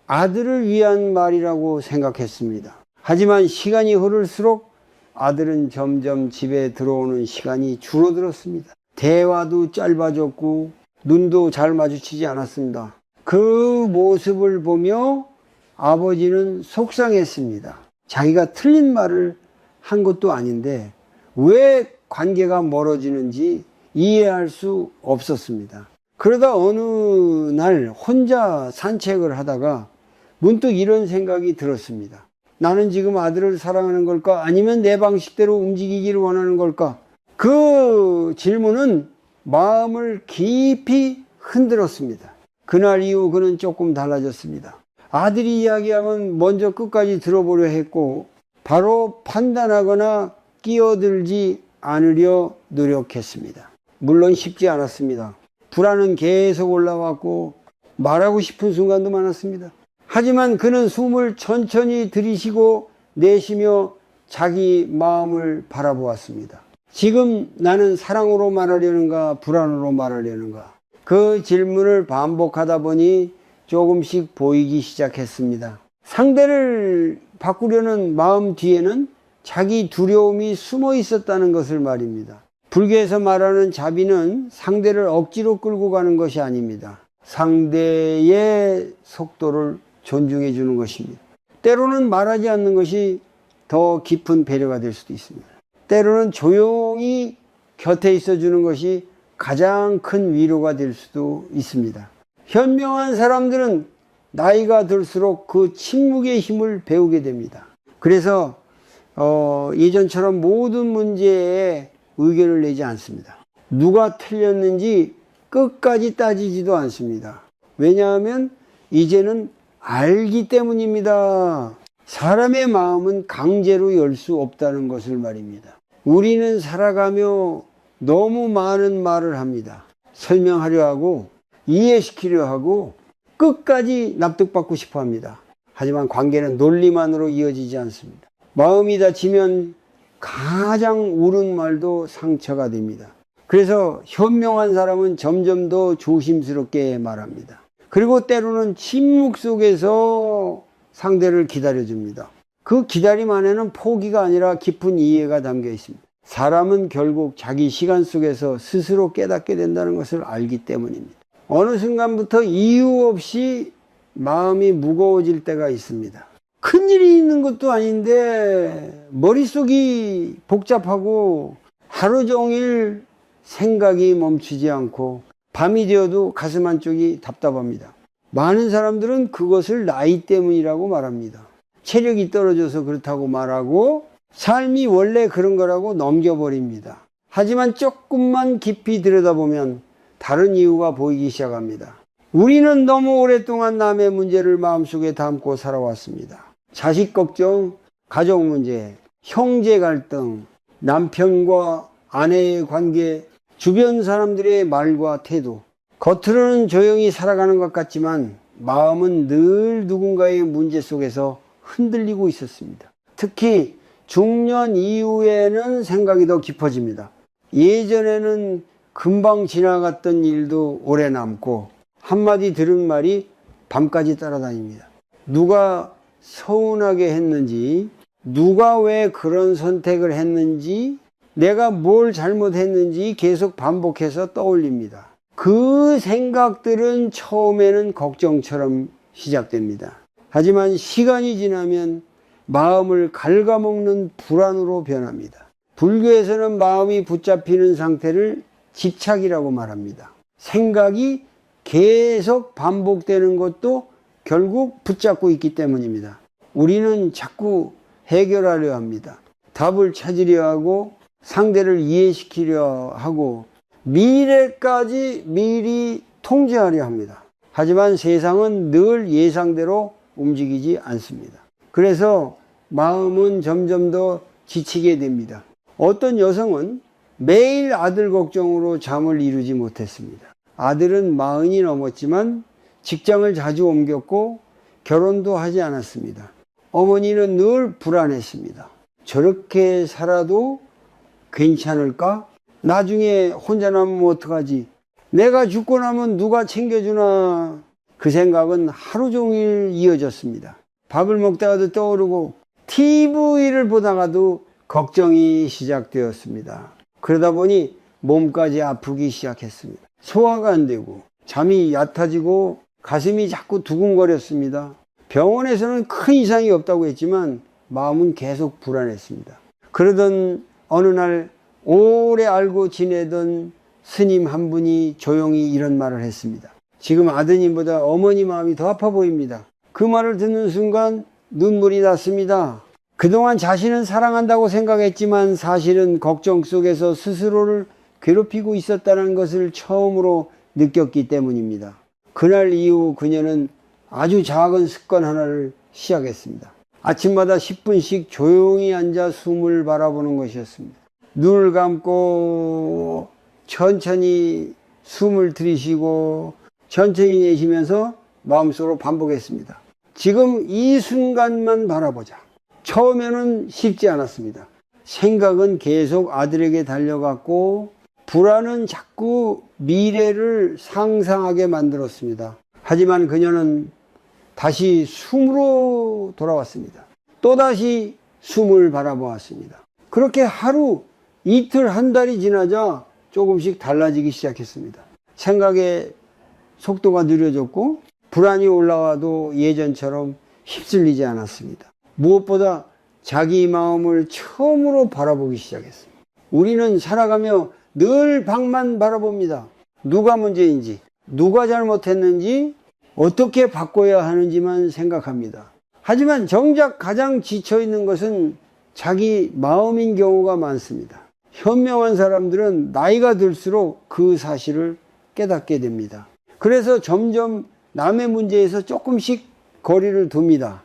아들을 위한 말이라고 생각했습니다. 하지만 시간이 흐를수록 아들은 점점 집에 들어오는 시간이 줄어들었습니다. 대화도 짧아졌고 눈도 잘 마주치지 않았습니다. 그 모습을 보며 아버지는 속상했습니다. 자기가 틀린 말을 한 것도 아닌데 왜 관계가 멀어지는지 이해할 수 없었습니다. 그러다 어느 날 혼자 산책을 하다가 문득 이런 생각이 들었습니다. 나는 지금 아들을 사랑하는 걸까? 아니면 내 방식대로 움직이기를 원하는 걸까? 그 질문은 마음을 깊이 흔들었습니다. 그날 이후 그는 조금 달라졌습니다. 아들이 이야기하면 먼저 끝까지 들어보려 했고 바로 판단하거나 끼어들지 않으려 노력했습니다. 물론 쉽지 않았습니다. 불안은 계속 올라왔고 말하고 싶은 순간도 많았습니다. 하지만 그는 숨을 천천히 들이쉬고 내쉬며 자기 마음을 바라보았습니다. 지금 나는 사랑으로 말하려는가 불안으로 말하려는가? 그 질문을 반복하다 보니 조금씩 보이기 시작했습니다. 상대를 바꾸려는 마음 뒤에는 자기 두려움이 숨어 있었다는 것을 말입니다. 불교에서 말하는 자비는 상대를 억지로 끌고 가는 것이 아닙니다. 상대의 속도를 존중해 주는 것입니다. 때로는 말하지 않는 것이 더 깊은 배려가 될 수도 있습니다. 때로는 조용히 곁에 있어 주는 것이 가장 큰 위로가 될 수도 있습니다. 현명한 사람들은 나이가 들수록 그 침묵의 힘을 배우게 됩니다. 그래서 예전처럼 모든 문제에 의견을 내지 않습니다. 누가 틀렸는지 끝까지 따지지도 않습니다. 왜냐하면 이제는 알기 때문입니다. 사람의 마음은 강제로 열 수 없다는 것을 말입니다. 우리는 살아가며 너무 많은 말을 합니다. 설명하려 하고 이해시키려 하고 끝까지 납득받고 싶어 합니다. 하지만 관계는 논리만으로 이어지지 않습니다. 마음이 다치면 가장 옳은 말도 상처가 됩니다. 그래서 현명한 사람은 점점 더 조심스럽게 말합니다. 그리고 때로는 침묵 속에서 상대를 기다려줍니다. 그 기다림 안에는 포기가 아니라 깊은 이해가 담겨 있습니다. 사람은 결국 자기 시간 속에서 스스로 깨닫게 된다는 것을 알기 때문입니다. 어느 순간부터 이유 없이 마음이 무거워질 때가 있습니다. 큰일이 있는 것도 아닌데 머릿속이 복잡하고 하루 종일 생각이 멈추지 않고 밤이 되어도 가슴 한쪽이 답답합니다. 많은 사람들은 그것을 나이 때문이라고 말합니다. 체력이 떨어져서 그렇다고 말하고 삶이 원래 그런 거라고 넘겨버립니다. 하지만 조금만 깊이 들여다보면 다른 이유가 보이기 시작합니다. 우리는 너무 오랫동안 남의 문제를 마음속에 담고 살아왔습니다. 자식 걱정, 가족 문제, 형제 갈등, 남편과 아내의 관계, 주변 사람들의 말과 태도. 겉으로는 조용히 살아가는 것 같지만 마음은 늘 누군가의 문제 속에서 흔들리고 있었습니다. 특히 중년 이후에는 생각이 더 깊어집니다. 예전에는 금방 지나갔던 일도 오래 남고 한마디 들은 말이 밤까지 따라다닙니다. 누가 서운하게 했는지, 누가 왜 그런 선택을 했는지, 내가 뭘 잘못했는지 계속 반복해서 떠올립니다. 그 생각들은 처음에는 걱정처럼 시작됩니다. 하지만 시간이 지나면 마음을 갉아먹는 불안으로 변합니다. 불교에서는 마음이 붙잡히는 상태를 집착이라고 말합니다. 생각이 계속 반복되는 것도 결국 붙잡고 있기 때문입니다. 우리는 자꾸 해결하려 합니다. 답을 찾으려 하고 상대를 이해시키려 하고 미래까지 미리 통제하려 합니다. 하지만 세상은 늘 예상대로 움직이지 않습니다. 그래서 마음은 점점 더 지치게 됩니다. 어떤 여성은 매일 아들 걱정으로 잠을 이루지 못했습니다. 아들은 40이 넘었지만 직장을 자주 옮겼고 결혼도 하지 않았습니다. 어머니는 늘 불안했습니다. 저렇게 살아도 괜찮을까? 나중에 혼자 남으면 어떡하지? 내가 죽고 나면 누가 챙겨주나? 그 생각은 하루 종일 이어졌습니다. 밥을 먹다가도 떠오르고 TV를 보다가도 걱정이 시작되었습니다. 그러다 보니 몸까지 아프기 시작했습니다. 소화가 안 되고 잠이 얕아지고 가슴이 자꾸 두근거렸습니다. 병원에서는 큰 이상이 없다고 했지만 마음은 계속 불안했습니다. 그러던 어느 날 오래 알고 지내던 스님 한 분이 조용히 이런 말을 했습니다. 지금 아드님보다 어머니 마음이 더 아파 보입니다. 그 말을 듣는 순간 눈물이 났습니다. 그동안 자신은 사랑한다고 생각했지만 사실은 걱정 속에서 스스로를 괴롭히고 있었다는 것을 처음으로 느꼈기 때문입니다. 그날 이후 그녀는 아주 작은 습관 하나를 시작했습니다. 아침마다 10분씩 조용히 앉아 숨을 바라보는 것이었습니다. 눈을 감고 천천히 숨을 들이쉬고 천천히 내쉬면서 마음속으로 반복했습니다. 지금 이 순간만 바라보자. 처음에는 쉽지 않았습니다. 생각은 계속 아들에게 달려갔고 불안은 자꾸 미래를 상상하게 만들었습니다. 하지만 그녀는 다시 숨으로 돌아왔습니다. 또다시 숨을 바라보았습니다. 그렇게 하루, 이틀, 한 달이 지나자 조금씩 달라지기 시작했습니다. 생각의 속도가 느려졌고 불안이 올라와도 예전처럼 휩쓸리지 않았습니다. 무엇보다 자기 마음을 처음으로 바라보기 시작했습니다. 우리는 살아가며 늘 밖만 바라봅니다. 누가 문제인지, 누가 잘못했는지, 어떻게 바꿔야 하는지만 생각합니다. 하지만 정작 가장 지쳐있는 것은 자기 마음인 경우가 많습니다. 현명한 사람들은 나이가 들수록 그 사실을 깨닫게 됩니다. 그래서 점점 남의 문제에서 조금씩 거리를 둡니다.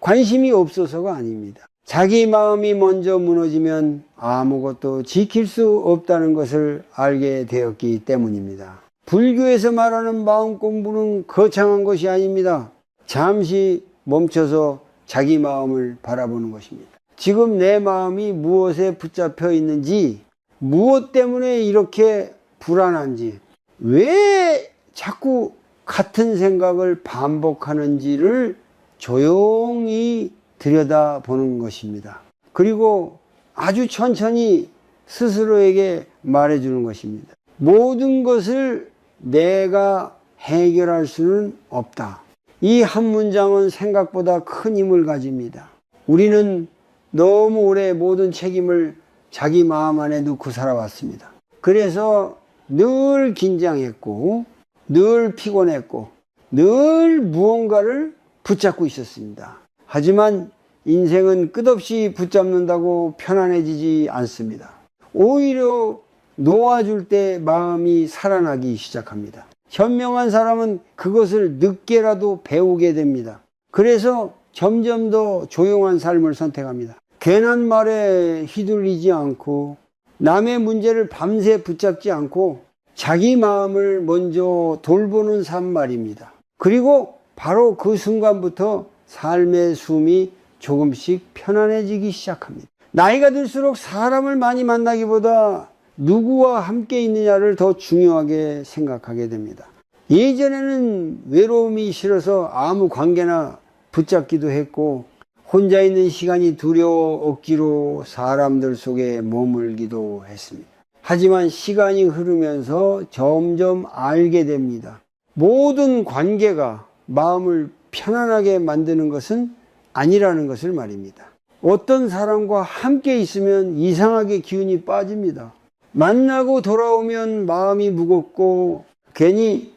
관심이 없어서가 아닙니다. 자기 마음이 먼저 무너지면 아무것도 지킬 수 없다는 것을 알게 되었기 때문입니다. 불교에서 말하는 마음 공부는 거창한 것이 아닙니다. 잠시 멈춰서 자기 마음을 바라보는 것입니다. 지금 내 마음이 무엇에 붙잡혀 있는지, 무엇 때문에 이렇게 불안한지, 왜 자꾸 같은 생각을 반복하는지를 조용히 들여다보는 것입니다. 그리고 아주 천천히 스스로에게 말해주는 것입니다. 모든 것을 내가 해결할 수는 없다. 이 한 문장은 생각보다 큰 힘을 가집니다. 우리는 너무 오래 모든 책임을 자기 마음 안에 넣고 살아왔습니다. 그래서 늘 긴장했고, 늘 피곤했고, 늘 무언가를 붙잡고 있었습니다. 하지만 인생은 끝없이 붙잡는다고 편안해지지 않습니다. 오히려 놓아줄 때 마음이 살아나기 시작합니다. 현명한 사람은 그것을 늦게라도 배우게 됩니다. 그래서 점점 더 조용한 삶을 선택합니다. 괜한 말에 휘둘리지 않고, 남의 문제를 밤새 붙잡지 않고 자기 마음을 먼저 돌보는 삶 말입니다. 그리고 바로 그 순간부터 삶의 숨이 조금씩 편안해지기 시작합니다. 나이가 들수록 사람을 많이 만나기보다 누구와 함께 있느냐를 더 중요하게 생각하게 됩니다. 예전에는 외로움이 싫어서 아무 관계나 붙잡기도 했고, 혼자 있는 시간이 두려워 억지로 사람들 속에 머물기도 했습니다. 하지만 시간이 흐르면서 점점 알게 됩니다. 모든 관계가 마음을 편안하게 만드는 것은 아니라는 것을 말입니다. 어떤 사람과 함께 있으면 이상하게 기운이 빠집니다. 만나고 돌아오면 마음이 무겁고 괜히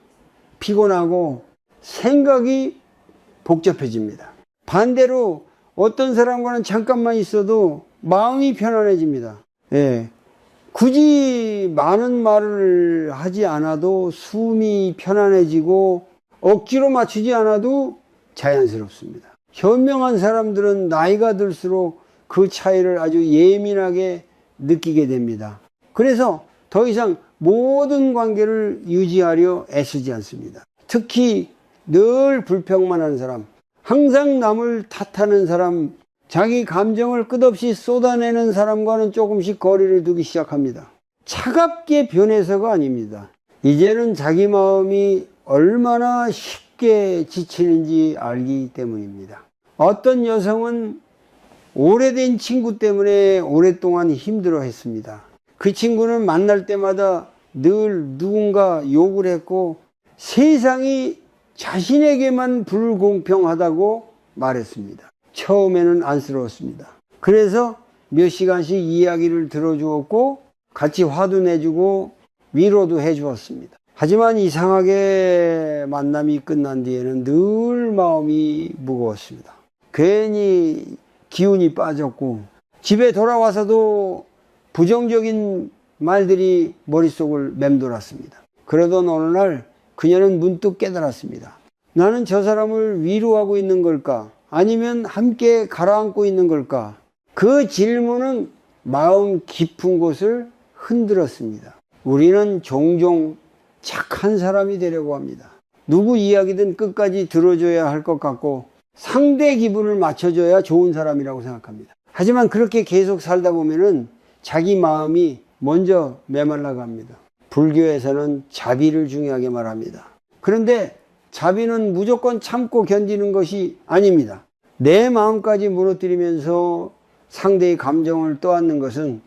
피곤하고 생각이 복잡해집니다. 반대로 어떤 사람과는 잠깐만 있어도 마음이 편안해집니다. 예. 굳이 많은 말을 하지 않아도 숨이 편안해지고 억지로 맞추지 않아도 자연스럽습니다. 현명한 사람들은 나이가 들수록 그 차이를 아주 예민하게 느끼게 됩니다. 그래서 더 이상 모든 관계를 유지하려 애쓰지 않습니다. 특히 늘 불평만 하는 사람, 항상 남을 탓하는 사람, 자기 감정을 끝없이 쏟아내는 사람과는 조금씩 거리를 두기 시작합니다. 차갑게 변해서가 아닙니다. 이제는 자기 마음이 얼마나 쉽게 지치는지 알기 때문입니다. 어떤 여성은 오래된 친구 때문에 오랫동안 힘들어 했습니다. 그 친구는 만날 때마다 늘 누군가 욕을 했고 세상이 자신에게만 불공평하다고 말했습니다. 처음에는 안쓰러웠습니다. 그래서 몇 시간씩 이야기를 들어주었고 같이 화도 내주고 위로도 해주었습니다. 하지만 이상하게 만남이 끝난 뒤에는 늘 마음이 무거웠습니다. 괜히 기운이 빠졌고 집에 돌아와서도 부정적인 말들이 머릿속을 맴돌았습니다. 그러던 어느 날 그녀는 문득 깨달았습니다. 나는 저 사람을 위로하고 있는 걸까? 아니면 함께 가라앉고 있는 걸까? 그 질문은 마음 깊은 곳을 흔들었습니다. 우리는 종종 착한 사람이 되려고 합니다. 누구 이야기든 끝까지 들어줘야 할 것 같고 상대 기분을 맞춰줘야 좋은 사람이라고 생각합니다. 하지만 그렇게 계속 살다 보면은 자기 마음이 먼저 메말라갑니다. 불교에서는 자비를 중요하게 말합니다. 그런데 자비는 무조건 참고 견디는 것이 아닙니다. 내 마음까지 무너뜨리면서 상대의 감정을 떠안는 것은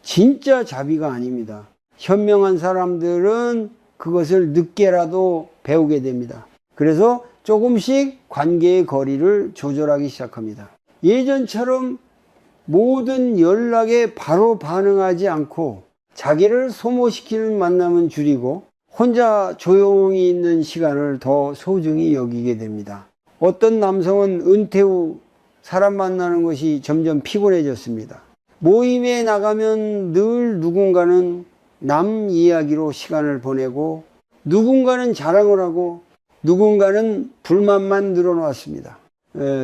진짜 자비가 아닙니다. 현명한 사람들은 그것을 늦게라도 배우게 됩니다. 그래서 조금씩 관계의 거리를 조절하기 시작합니다. 예전처럼 모든 연락에 바로 반응하지 않고 자기를 소모시키는 만남은 줄이고 혼자 조용히 있는 시간을 더 소중히 여기게 됩니다. 어떤 남성은 은퇴 후 사람 만나는 것이 점점 피곤해졌습니다. 모임에 나가면 늘 누군가는 남 이야기로 시간을 보내고 누군가는 자랑을 하고 누군가는 불만만 늘어놓았습니다.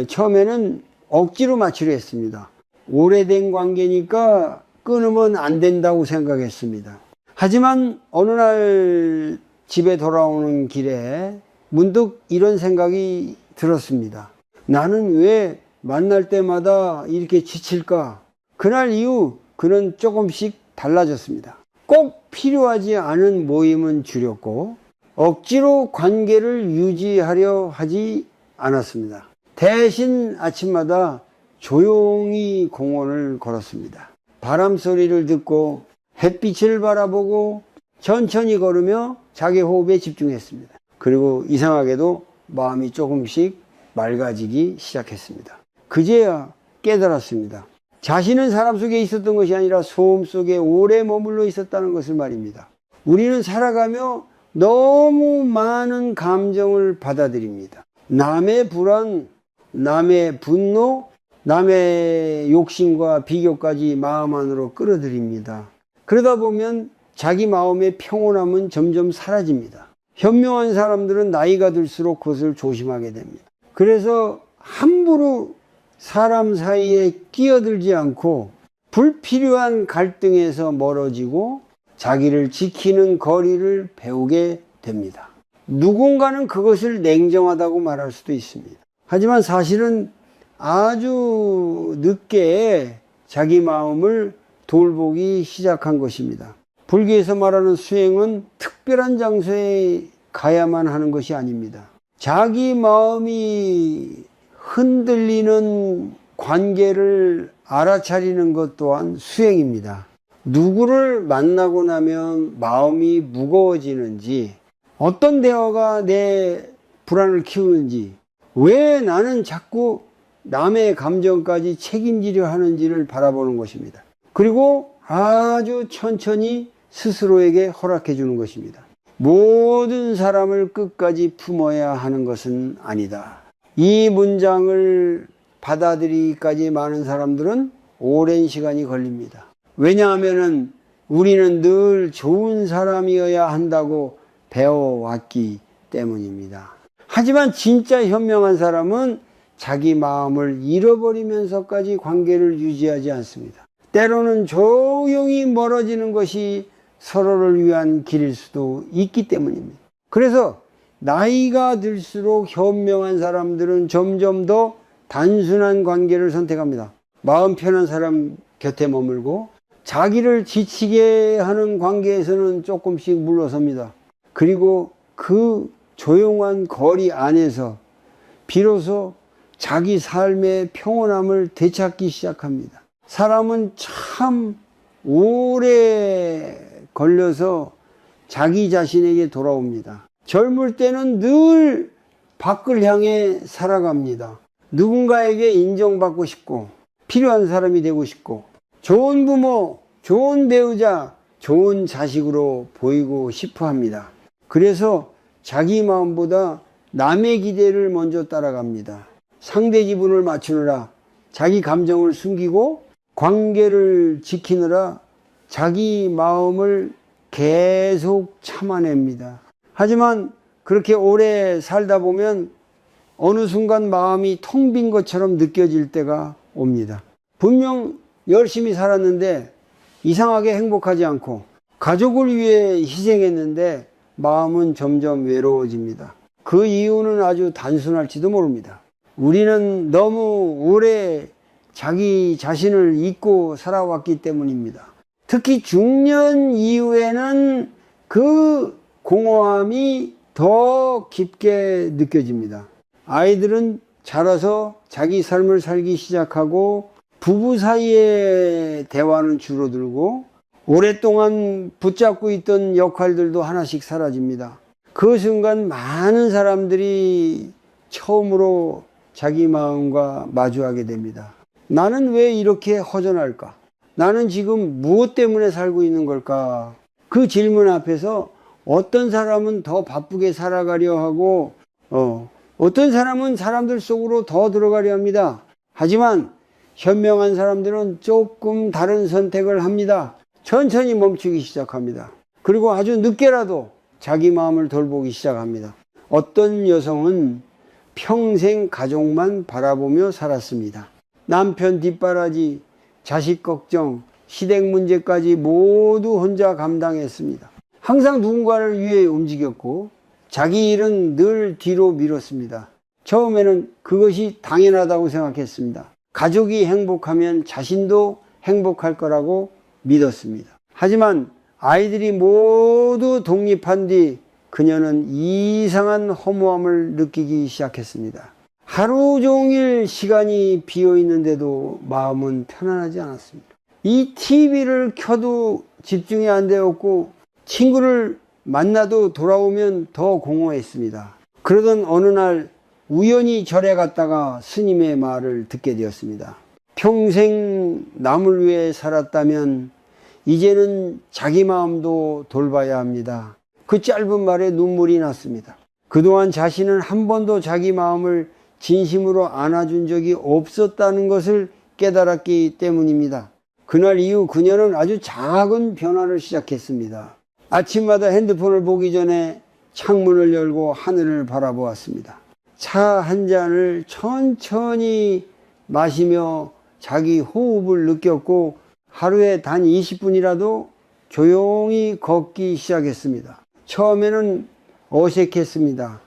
처음에는 억지로 마치려 했습니다. 오래된 관계니까 끊으면 안 된다고 생각했습니다. 하지만 어느 날 집에 돌아오는 길에 문득 이런 생각이 들었습니다. 나는 왜 만날 때마다 이렇게 지칠까? 그날 이후 그는 조금씩 달라졌습니다. 꼭 필요하지 않은 모임은 줄였고 억지로 관계를 유지하려 하지 않았습니다. 대신 아침마다 조용히 공원을 걸었습니다. 바람 소리를 듣고 햇빛을 바라보고 천천히 걸으며 자기 호흡에 집중했습니다. 그리고 이상하게도 마음이 조금씩 맑아지기 시작했습니다. 그제야 깨달았습니다. 자신은 사람 속에 있었던 것이 아니라 소음 속에 오래 머물러 있었다는 것을 말입니다. 우리는 살아가며 너무 많은 감정을 받아들입니다. 남의 불안, 남의 분노, 남의 욕심과 비교까지 마음 안으로 끌어들입니다. 그러다 보면 자기 마음의 평온함은 점점 사라집니다. 현명한 사람들은 나이가 들수록 그것을 조심하게 됩니다. 그래서 함부로 사람 사이에 끼어들지 않고 불필요한 갈등에서 멀어지고 자기를 지키는 거리를 배우게 됩니다. 누군가는 그것을 냉정하다고 말할 수도 있습니다. 하지만 사실은 아주 늦게 자기 마음을 돌보기 시작한 것입니다. 불교에서 말하는 수행은 특별한 장소에 가야만 하는 것이 아닙니다. 자기 마음이 흔들리는 관계를 알아차리는 것 또한 수행입니다. 누구를 만나고 나면 마음이 무거워지는지, 어떤 대화가 내 불안을 키우는지, 왜 나는 자꾸 남의 감정까지 책임지려 하는지를 바라보는 것입니다. 그리고 아주 천천히 스스로에게 허락해 주는 것입니다. 모든 사람을 끝까지 품어야 하는 것은 아니다. 이 문장을 받아들이기까지 많은 사람들은 오랜 시간이 걸립니다. 왜냐하면 우리는 늘 좋은 사람이어야 한다고 배워왔기 때문입니다. 하지만 진짜 현명한 사람은 자기 마음을 잃어버리면서까지 관계를 유지하지 않습니다. 때로는 조용히 멀어지는 것이 서로를 위한 길일 수도 있기 때문입니다. 그래서 나이가 들수록 현명한 사람들은 점점 더 단순한 관계를 선택합니다. 마음 편한 사람 곁에 머물고 자기를 지치게 하는 관계에서는 조금씩 물러섭니다. 그리고 그 조용한 거리 안에서 비로소 자기 삶의 평온함을 되찾기 시작합니다. 사람은 참 오래 걸려서 자기 자신에게 돌아옵니다. 젊을 때는 늘 밖을 향해 살아갑니다. 누군가에게 인정받고 싶고 필요한 사람이 되고 싶고 좋은 부모, 좋은 배우자, 좋은 자식으로 보이고 싶어 합니다. 그래서 자기 마음보다 남의 기대를 먼저 따라갑니다. 상대 기분을 맞추느라 자기 감정을 숨기고 관계를 지키느라 자기 마음을 계속 참아냅니다. 하지만 그렇게 오래 살다 보면 어느 순간 마음이 텅 빈 것처럼 느껴질 때가 옵니다. 분명 열심히 살았는데 이상하게 행복하지 않고 가족을 위해 희생했는데 마음은 점점 외로워집니다. 그 이유는 아주 단순할지도 모릅니다. 우리는 너무 오래 자기 자신을 잊고 살아왔기 때문입니다. 특히 중년 이후에는 그 공허함이 더 깊게 느껴집니다. 아이들은 자라서 자기 삶을 살기 시작하고 부부 사이의 대화는 줄어들고 오랫동안 붙잡고 있던 역할들도 하나씩 사라집니다. 그 순간 많은 사람들이 처음으로 자기 마음과 마주하게 됩니다. 나는 왜 이렇게 허전할까? 나는 지금 무엇 때문에 살고 있는 걸까? 그 질문 앞에서 어떤 사람은 더 바쁘게 살아가려 하고 어떤 사람은 사람들 속으로 더 들어가려 합니다. 하지만 현명한 사람들은 조금 다른 선택을 합니다. 천천히 멈추기 시작합니다. 그리고 아주 늦게라도 자기 마음을 돌보기 시작합니다. 어떤 여성은 평생 가족만 바라보며 살았습니다. 남편 뒷바라지, 자식 걱정, 시댁 문제까지 모두 혼자 감당했습니다. 항상 누군가를 위해 움직였고 자기 일은 늘 뒤로 미뤘습니다. 처음에는 그것이 당연하다고 생각했습니다. 가족이 행복하면 자신도 행복할 거라고 믿었습니다. 하지만 아이들이 모두 독립한 뒤 그녀는 이상한 허무함을 느끼기 시작했습니다. 하루 종일 시간이 비어 있는데도 마음은 편안하지 않았습니다. 이 TV를 켜도 집중이 안 되었고 친구를 만나도 돌아오면 더 공허했습니다. 그러던 어느 날 우연히 절에 갔다가 스님의 말을 듣게 되었습니다. 평생 남을 위해 살았다면 이제는 자기 마음도 돌봐야 합니다. 그 짧은 말에 눈물이 났습니다. 그동안 자신은 한 번도 자기 마음을 진심으로 안아준 적이 없었다는 것을 깨달았기 때문입니다. 그날 이후 그녀는 아주 작은 변화를 시작했습니다. 아침마다 핸드폰을 보기 전에 창문을 열고 하늘을 바라보았습니다. 차 한 잔을 천천히 마시며 자기 호흡을 느꼈고 하루에 단 20분이라도 조용히 걷기 시작했습니다. 처음에는 어색했습니다.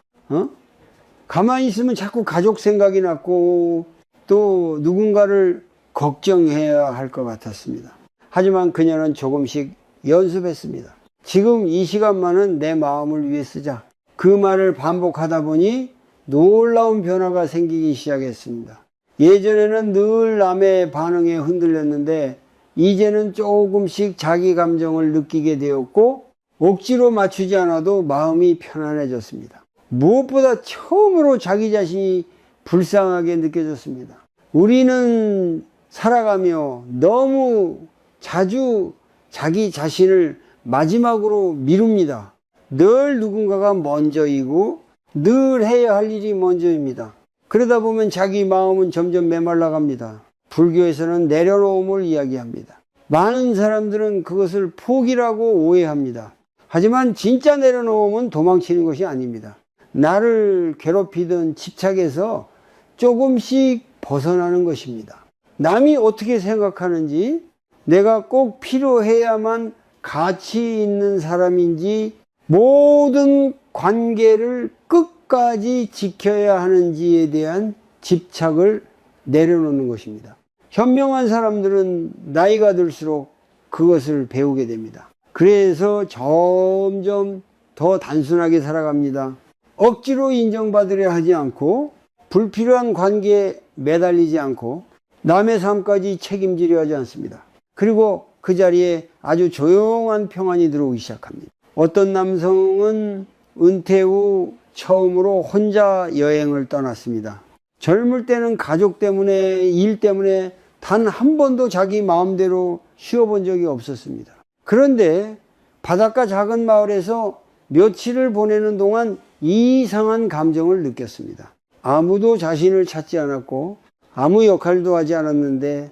가만히 있으면 자꾸 가족 생각이 났고 또 누군가를 걱정해야 할 것 같았습니다. 하지만 그녀는 조금씩 연습했습니다. 지금 이 시간만은 내 마음을 위해 쓰자. 그 말을 반복하다 보니 놀라운 변화가 생기기 시작했습니다. 예전에는 늘 남의 반응에 흔들렸는데 이제는 조금씩 자기 감정을 느끼게 되었고 억지로 맞추지 않아도 마음이 편안해졌습니다. 무엇보다 처음으로 자기 자신이 불쌍하게 느껴졌습니다. 우리는 살아가며 너무 자주 자기 자신을 마지막으로 미룹니다. 늘 누군가가 먼저이고 늘 해야 할 일이 먼저입니다. 그러다 보면 자기 마음은 점점 메말라갑니다. 불교에서는 내려놓음을 이야기합니다. 많은 사람들은 그것을 포기라고 오해합니다. 하지만 진짜 내려놓음은 도망치는 것이 아닙니다. 나를 괴롭히던 집착에서 조금씩 벗어나는 것입니다. 남이 어떻게 생각하는지, 내가 꼭 필요해야만 가치 있는 사람인지, 모든 관계를 끝까지 지켜야 하는지에 대한 집착을 내려놓는 것입니다. 현명한 사람들은 나이가 들수록 그것을 배우게 됩니다. 그래서 점점 더 단순하게 살아갑니다. 억지로 인정받으려 하지 않고 불필요한 관계에 매달리지 않고 남의 삶까지 책임지려 하지 않습니다. 그리고 그 자리에 아주 조용한 평안이 들어오기 시작합니다. 어떤 남성은 은퇴 후 처음으로 혼자 여행을 떠났습니다. 젊을 때는 가족 때문에 일 때문에 단 한 번도 자기 마음대로 쉬어본 적이 없었습니다. 그런데 바닷가 작은 마을에서 며칠을 보내는 동안 이상한 감정을 느꼈습니다. 아무도 자신을 찾지 않았고 아무 역할도 하지 않았는데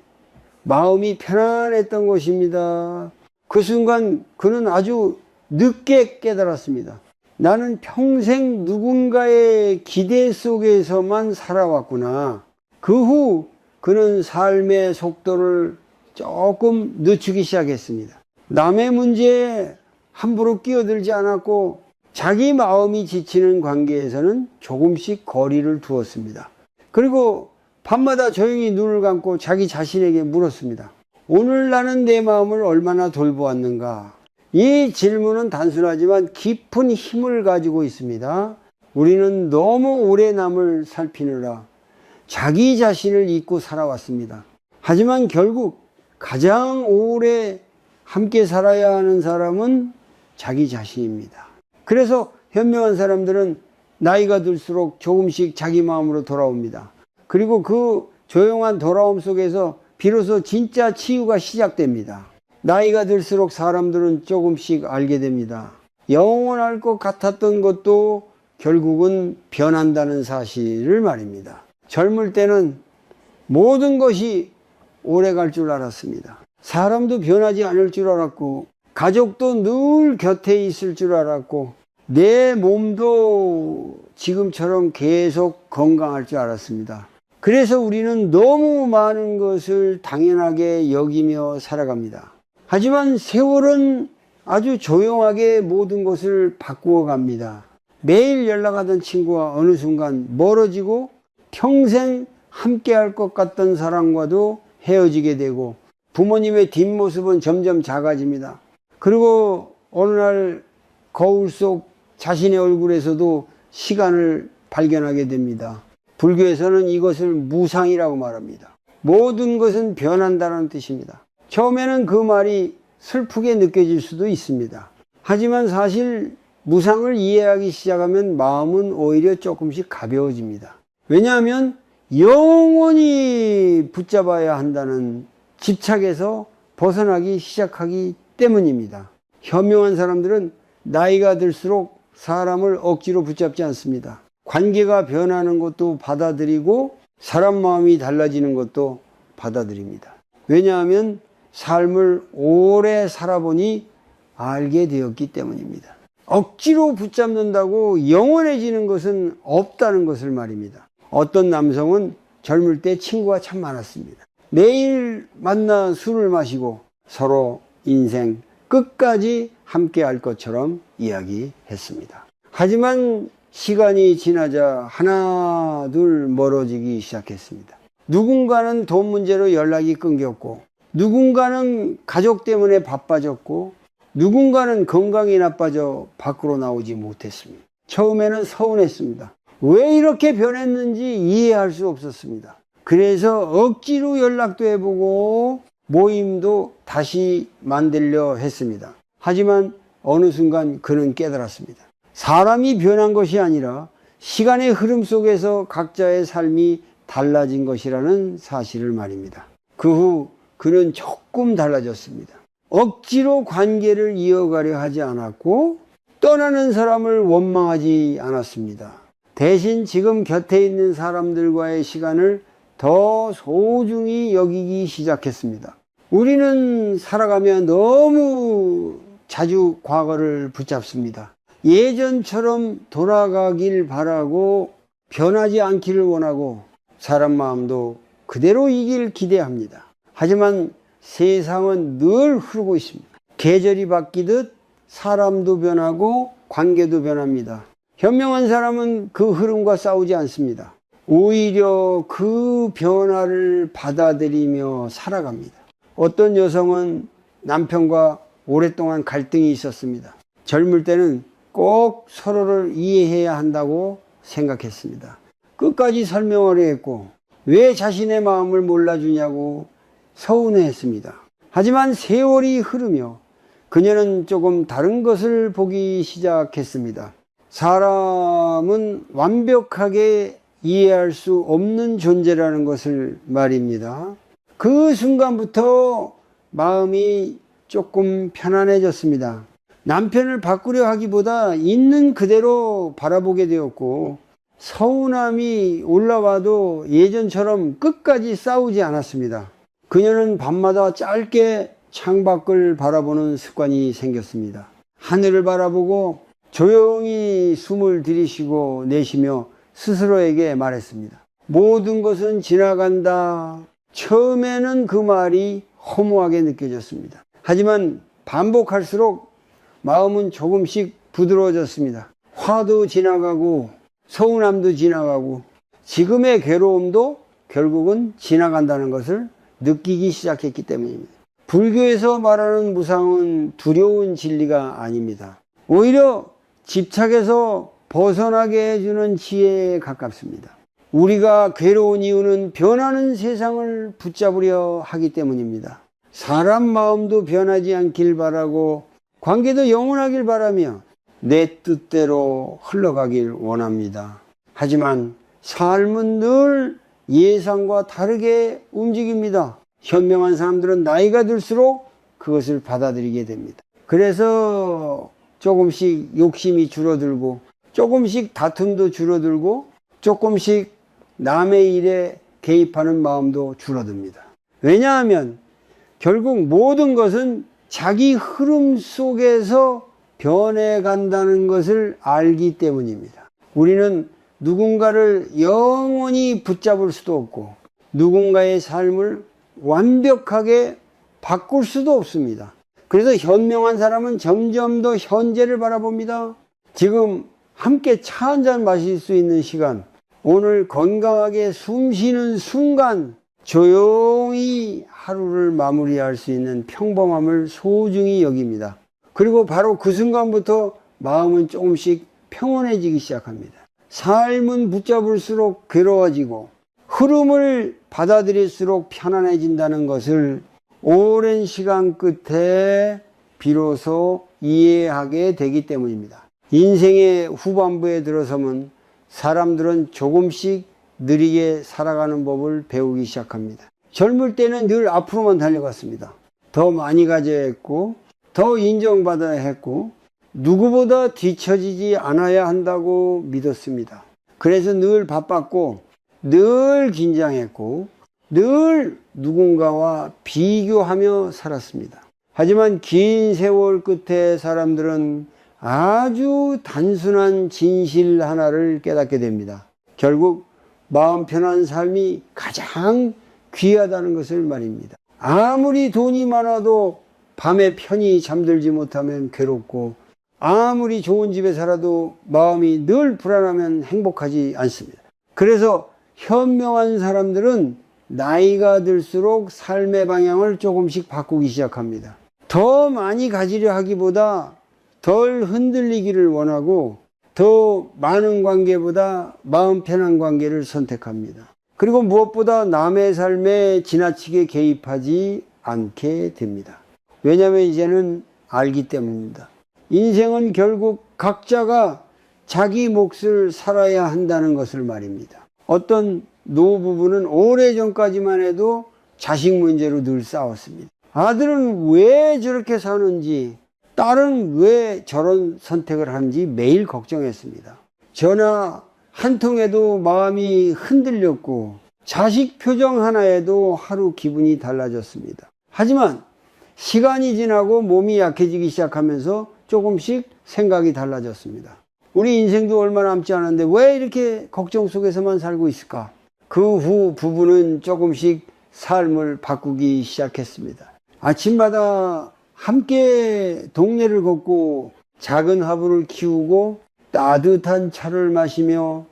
마음이 편안했던 것입니다. 그 순간 그는 아주 늦게 깨달았습니다. 나는 평생 누군가의 기대 속에서만 살아왔구나. 그 후 그는 삶의 속도를 조금 늦추기 시작했습니다. 남의 문제에 함부로 끼어들지 않았고 자기 마음이 지치는 관계에서는 조금씩 거리를 두었습니다. 그리고 밤마다 조용히 눈을 감고 자기 자신에게 물었습니다. 오늘 나는 내 마음을 얼마나 돌보았는가? 이 질문은 단순하지만 깊은 힘을 가지고 있습니다. 우리는 너무 오래 남을 살피느라 자기 자신을 잊고 살아왔습니다. 하지만 결국 가장 오래 함께 살아야 하는 사람은 자기 자신입니다. 그래서 현명한 사람들은 나이가 들수록 조금씩 자기 마음으로 돌아옵니다. 그리고 그 조용한 돌아옴 속에서 비로소 진짜 치유가 시작됩니다. 나이가 들수록 사람들은 조금씩 알게 됩니다. 영원할 것 같았던 것도 결국은 변한다는 사실을 말입니다. 젊을 때는 모든 것이 오래 갈 줄 알았습니다. 사람도 변하지 않을 줄 알았고 가족도 늘 곁에 있을 줄 알았고 내 몸도 지금처럼 계속 건강할 줄 알았습니다. 그래서 우리는 너무 많은 것을 당연하게 여기며 살아갑니다. 하지만 세월은 아주 조용하게 모든 것을 바꾸어 갑니다. 매일 연락하던 친구와 어느 순간 멀어지고 평생 함께 할 것 같던 사람과도 헤어지게 되고 부모님의 뒷모습은 점점 작아집니다. 그리고 어느 날 거울 속 자신의 얼굴에서도 시간을 발견하게 됩니다. 불교에서는 이것을 무상이라고 말합니다. 모든 것은 변한다는 뜻입니다. 처음에는 그 말이 슬프게 느껴질 수도 있습니다. 하지만 사실 무상을 이해하기 시작하면 마음은 오히려 조금씩 가벼워집니다. 왜냐하면 영원히 붙잡아야 한다는 집착에서 벗어나기 시작하기 때문입니다. 현명한 사람들은 나이가 들수록 사람을 억지로 붙잡지 않습니다. 관계가 변하는 것도 받아들이고 사람 마음이 달라지는 것도 받아들입니다. 왜냐하면 삶을 오래 살아보니 알게 되었기 때문입니다. 억지로 붙잡는다고 영원해지는 것은 없다는 것을 말입니다. 어떤 남성은 젊을 때 친구가 참 많았습니다. 매일 만나 술을 마시고 서로 인생 끝까지 함께 할 것처럼 이야기했습니다. 하지만 시간이 지나자 하나 둘 멀어지기 시작했습니다. 누군가는 돈 문제로 연락이 끊겼고, 누군가는 가족 때문에 바빠졌고, 누군가는 건강이 나빠져 밖으로 나오지 못했습니다. 처음에는 서운했습니다. 왜 이렇게 변했는지 이해할 수 없었습니다. 그래서 억지로 연락도 해보고 모임도 다시 만들려 했습니다. 하지만 어느 순간 그는 깨달았습니다. 사람이 변한 것이 아니라 시간의 흐름 속에서 각자의 삶이 달라진 것이라는 사실을 말입니다. 그 후 그는 조금 달라졌습니다. 억지로 관계를 이어가려 하지 않았고 떠나는 사람을 원망하지 않았습니다. 대신 지금 곁에 있는 사람들과의 시간을 더 소중히 여기기 시작했습니다. 우리는 살아가며 너무 자주 과거를 붙잡습니다. 예전처럼 돌아가길 바라고 변하지 않기를 원하고 사람 마음도 그대로이길 기대합니다. 하지만 세상은 늘 흐르고 있습니다. 계절이 바뀌듯 사람도 변하고 관계도 변합니다. 현명한 사람은 그 흐름과 싸우지 않습니다. 오히려 그 변화를 받아들이며 살아갑니다. 어떤 여성은 남편과 오랫동안 갈등이 있었습니다. 젊을 때는 꼭 서로를 이해해야 한다고 생각했습니다. 끝까지 설명을 했고 왜 자신의 마음을 몰라주냐고 서운해했습니다. 하지만 세월이 흐르며 그녀는 조금 다른 것을 보기 시작했습니다. 사람은 완벽하게 이해할 수 없는 존재라는 것을 말입니다. 그 순간부터 마음이 조금 편안해졌습니다. 남편을 바꾸려 하기보다 있는 그대로 바라보게 되었고 서운함이 올라와도 예전처럼 끝까지 싸우지 않았습니다. 그녀는 밤마다 짧게 창밖을 바라보는 습관이 생겼습니다. 하늘을 바라보고 조용히 숨을 들이쉬고 내쉬며 스스로에게 말했습니다. 모든 것은 지나간다. 처음에는 그 말이 허무하게 느껴졌습니다. 하지만 반복할수록 마음은 조금씩 부드러워졌습니다. 화도 지나가고 서운함도 지나가고 지금의 괴로움도 결국은 지나간다는 것을 느끼기 시작했기 때문입니다. 불교에서 말하는 무상은 두려운 진리가 아닙니다. 오히려 집착에서 벗어나게 해주는 지혜에 가깝습니다. 우리가 괴로운 이유는 변하는 세상을 붙잡으려 하기 때문입니다. 사람 마음도 변하지 않길 바라고 관계도 영원하길 바라며 내 뜻대로 흘러가길 원합니다. 하지만 삶은 늘 예상과 다르게 움직입니다. 현명한 사람들은 나이가 들수록 그것을 받아들이게 됩니다. 그래서 조금씩 욕심이 줄어들고 조금씩 다툼도 줄어들고 조금씩 남의 일에 개입하는 마음도 줄어듭니다. 왜냐하면 결국 모든 것은 자기 흐름 속에서 변해간다는 것을 알기 때문입니다. 우리는 누군가를 영원히 붙잡을 수도 없고 누군가의 삶을 완벽하게 바꿀 수도 없습니다. 그래서 현명한 사람은 점점 더 현재를 바라봅니다. 지금 함께 차 한잔 마실 수 있는 시간, 오늘 건강하게 숨 쉬는 순간 조용히 하루를 마무리할 수 있는 평범함을 소중히 여깁니다. 그리고 바로 그 순간부터 마음은 조금씩 평온해지기 시작합니다. 삶은 붙잡을수록 괴로워지고 흐름을 받아들일수록 편안해진다는 것을 오랜 시간 끝에 비로소 이해하게 되기 때문입니다. 인생의 후반부에 들어서면 사람들은 조금씩 느리게 살아가는 법을 배우기 시작합니다. 젊을 때는 늘 앞으로만 달려갔습니다. 더 많이 가져야 했고 더 인정받아야 했고 누구보다 뒤처지지 않아야 한다고 믿었습니다. 그래서 늘 바빴고 늘 긴장했고 늘 누군가와 비교하며 살았습니다. 하지만 긴 세월 끝에 사람들은 아주 단순한 진실 하나를 깨닫게 됩니다. 결국 마음 편한 삶이 가장 귀하다는 것을 말입니다. 아무리 돈이 많아도 밤에 편히 잠들지 못하면 괴롭고 아무리 좋은 집에 살아도 마음이 늘 불안하면 행복하지 않습니다. 그래서 현명한 사람들은 나이가 들수록 삶의 방향을 조금씩 바꾸기 시작합니다. 더 많이 가지려 하기보다 덜 흔들리기를 원하고 더 많은 관계보다 마음 편한 관계를 선택합니다. 그리고 무엇보다 남의 삶에 지나치게 개입하지 않게 됩니다. 왜냐하면 이제는 알기 때문입니다. 인생은 결국 각자가 자기 몫을 살아야 한다는 것을 말입니다. 어떤 노부부는 오래전까지만 해도 자식 문제로 늘 싸웠습니다. 아들은 왜 저렇게 사는지, 딸은 왜 저런 선택을 하는지 매일 걱정했습니다. 전화 한 통에도 마음이 흔들렸고 자식 표정 하나에도 하루 기분이 달라졌습니다. 하지만 시간이 지나고 몸이 약해지기 시작하면서 조금씩 생각이 달라졌습니다. 우리 인생도 얼마 남지 않았는데 왜 이렇게 걱정 속에서만 살고 있을까? 그 후 부부는 조금씩 삶을 바꾸기 시작했습니다. 아침마다 함께 동네를 걷고 작은 화분을 키우고 따뜻한 차를 마시며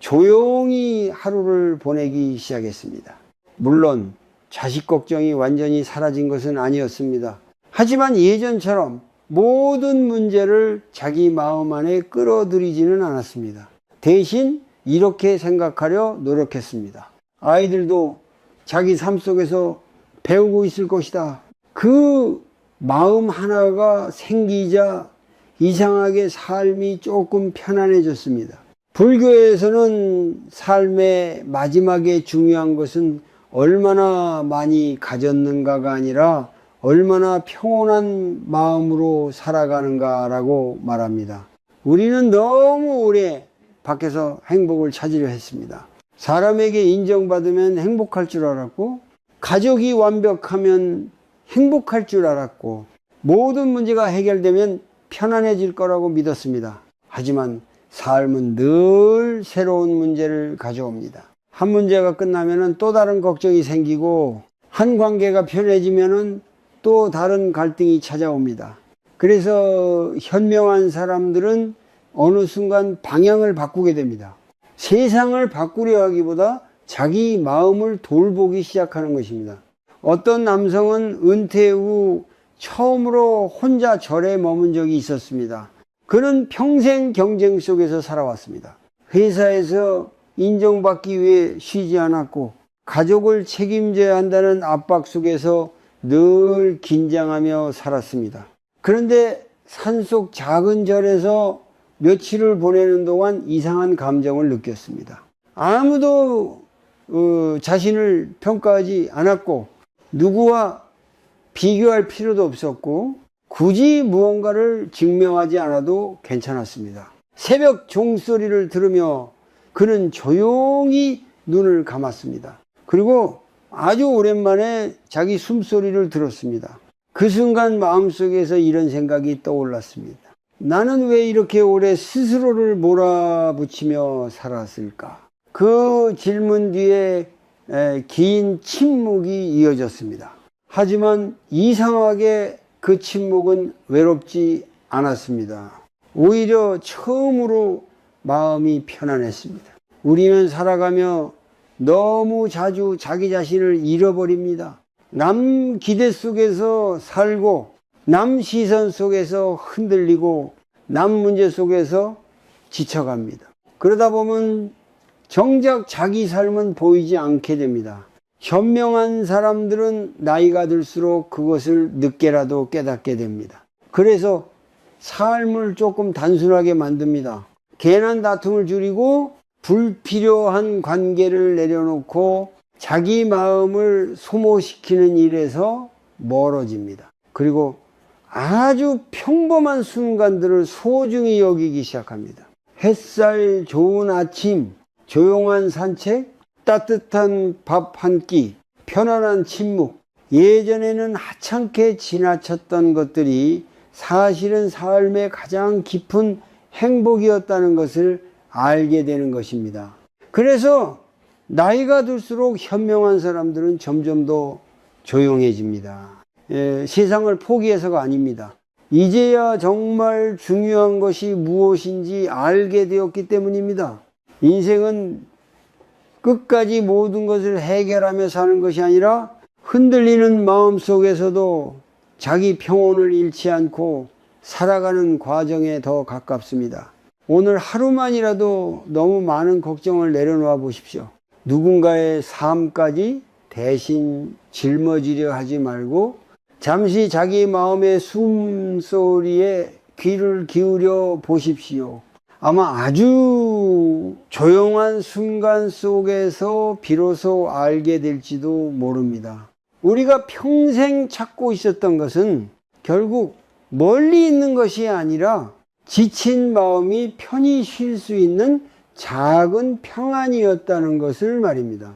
조용히 하루를 보내기 시작했습니다. 물론 자식 걱정이 완전히 사라진 것은 아니었습니다. 하지만 예전처럼 모든 문제를 자기 마음 안에 끌어들이지는 않았습니다. 대신 이렇게 생각하려 노력했습니다. 아이들도 자기 삶 속에서 배우고 있을 것이다. 그 마음 하나가 생기자 이상하게 삶이 조금 편안해졌습니다. 불교에서는 삶의 마지막에 중요한 것은 얼마나 많이 가졌는가가 아니라 얼마나 평온한 마음으로 살아가는가라고 말합니다. 우리는 너무 오래 밖에서 행복을 찾으려 했습니다. 사람에게 인정받으면 행복할 줄 알았고 가족이 완벽하면 행복할 줄 알았고 모든 문제가 해결되면 편안해질 거라고 믿었습니다. 하지만 삶은 늘 새로운 문제를 가져옵니다. 한 문제가 끝나면 또 다른 걱정이 생기고 한 관계가 편해지면 또 다른 갈등이 찾아옵니다. 그래서 현명한 사람들은 어느 순간 방향을 바꾸게 됩니다. 세상을 바꾸려 하기보다 자기 마음을 돌보기 시작하는 것입니다. 어떤 남성은 은퇴 후 처음으로 혼자 절에 머문 적이 있었습니다. 그는 평생 경쟁 속에서 살아왔습니다. 회사에서 인정받기 위해 쉬지 않았고 가족을 책임져야 한다는 압박 속에서 늘 긴장하며 살았습니다. 그런데 산속 작은 절에서 며칠을 보내는 동안 이상한 감정을 느꼈습니다. 아무도 자신을 평가하지 않았고 누구와 비교할 필요도 없었고 굳이 무언가를 증명하지 않아도 괜찮았습니다. 새벽 종소리를 들으며 그는 조용히 눈을 감았습니다. 그리고 아주 오랜만에 자기 숨소리를 들었습니다. 그 순간 마음속에서 이런 생각이 떠올랐습니다. 나는 왜 이렇게 오래 스스로를 몰아붙이며 살았을까? 그 질문 뒤에 긴 침묵이 이어졌습니다. 하지만 이상하게 그 침묵은 외롭지 않았습니다. 오히려 처음으로 마음이 편안했습니다. 우리는 살아가며 너무 자주 자기 자신을 잃어버립니다. 남 기대 속에서 살고 남 시선 속에서 흔들리고 남 문제 속에서 지쳐갑니다. 그러다 보면 정작 자기 삶은 보이지 않게 됩니다. 현명한 사람들은 나이가 들수록 그것을 늦게라도 깨닫게 됩니다. 그래서 삶을 조금 단순하게 만듭니다. 괜한 다툼을 줄이고 불필요한 관계를 내려놓고 자기 마음을 소모시키는 일에서 멀어집니다. 그리고 아주 평범한 순간들을 소중히 여기기 시작합니다. 햇살 좋은 아침, 조용한 산책, 따뜻한 밥 한 끼, 편안한 침묵. 예전에는 하찮게 지나쳤던 것들이 사실은 삶의 가장 깊은 행복이었다는 것을 알게 되는 것입니다. 그래서 나이가 들수록 현명한 사람들은 점점 더 조용해집니다. 세상을 포기해서가 아닙니다. 이제야 정말 중요한 것이 무엇인지 알게 되었기 때문입니다. 인생은 끝까지 모든 것을 해결하며 사는 것이 아니라 흔들리는 마음 속에서도 자기 평온을 잃지 않고 살아가는 과정에 더 가깝습니다. 오늘 하루만이라도 너무 많은 걱정을 내려놓아 보십시오. 누군가의 삶까지 대신 짊어지려 하지 말고 잠시 자기 마음의 숨소리에 귀를 기울여 보십시오. 아마 아주 조용한 순간 속에서 비로소 알게 될지도 모릅니다. 우리가 평생 찾고 있었던 것은 결국 멀리 있는 것이 아니라 지친 마음이 편히 쉴 수 있는 작은 평안이었다는 것을 말입니다.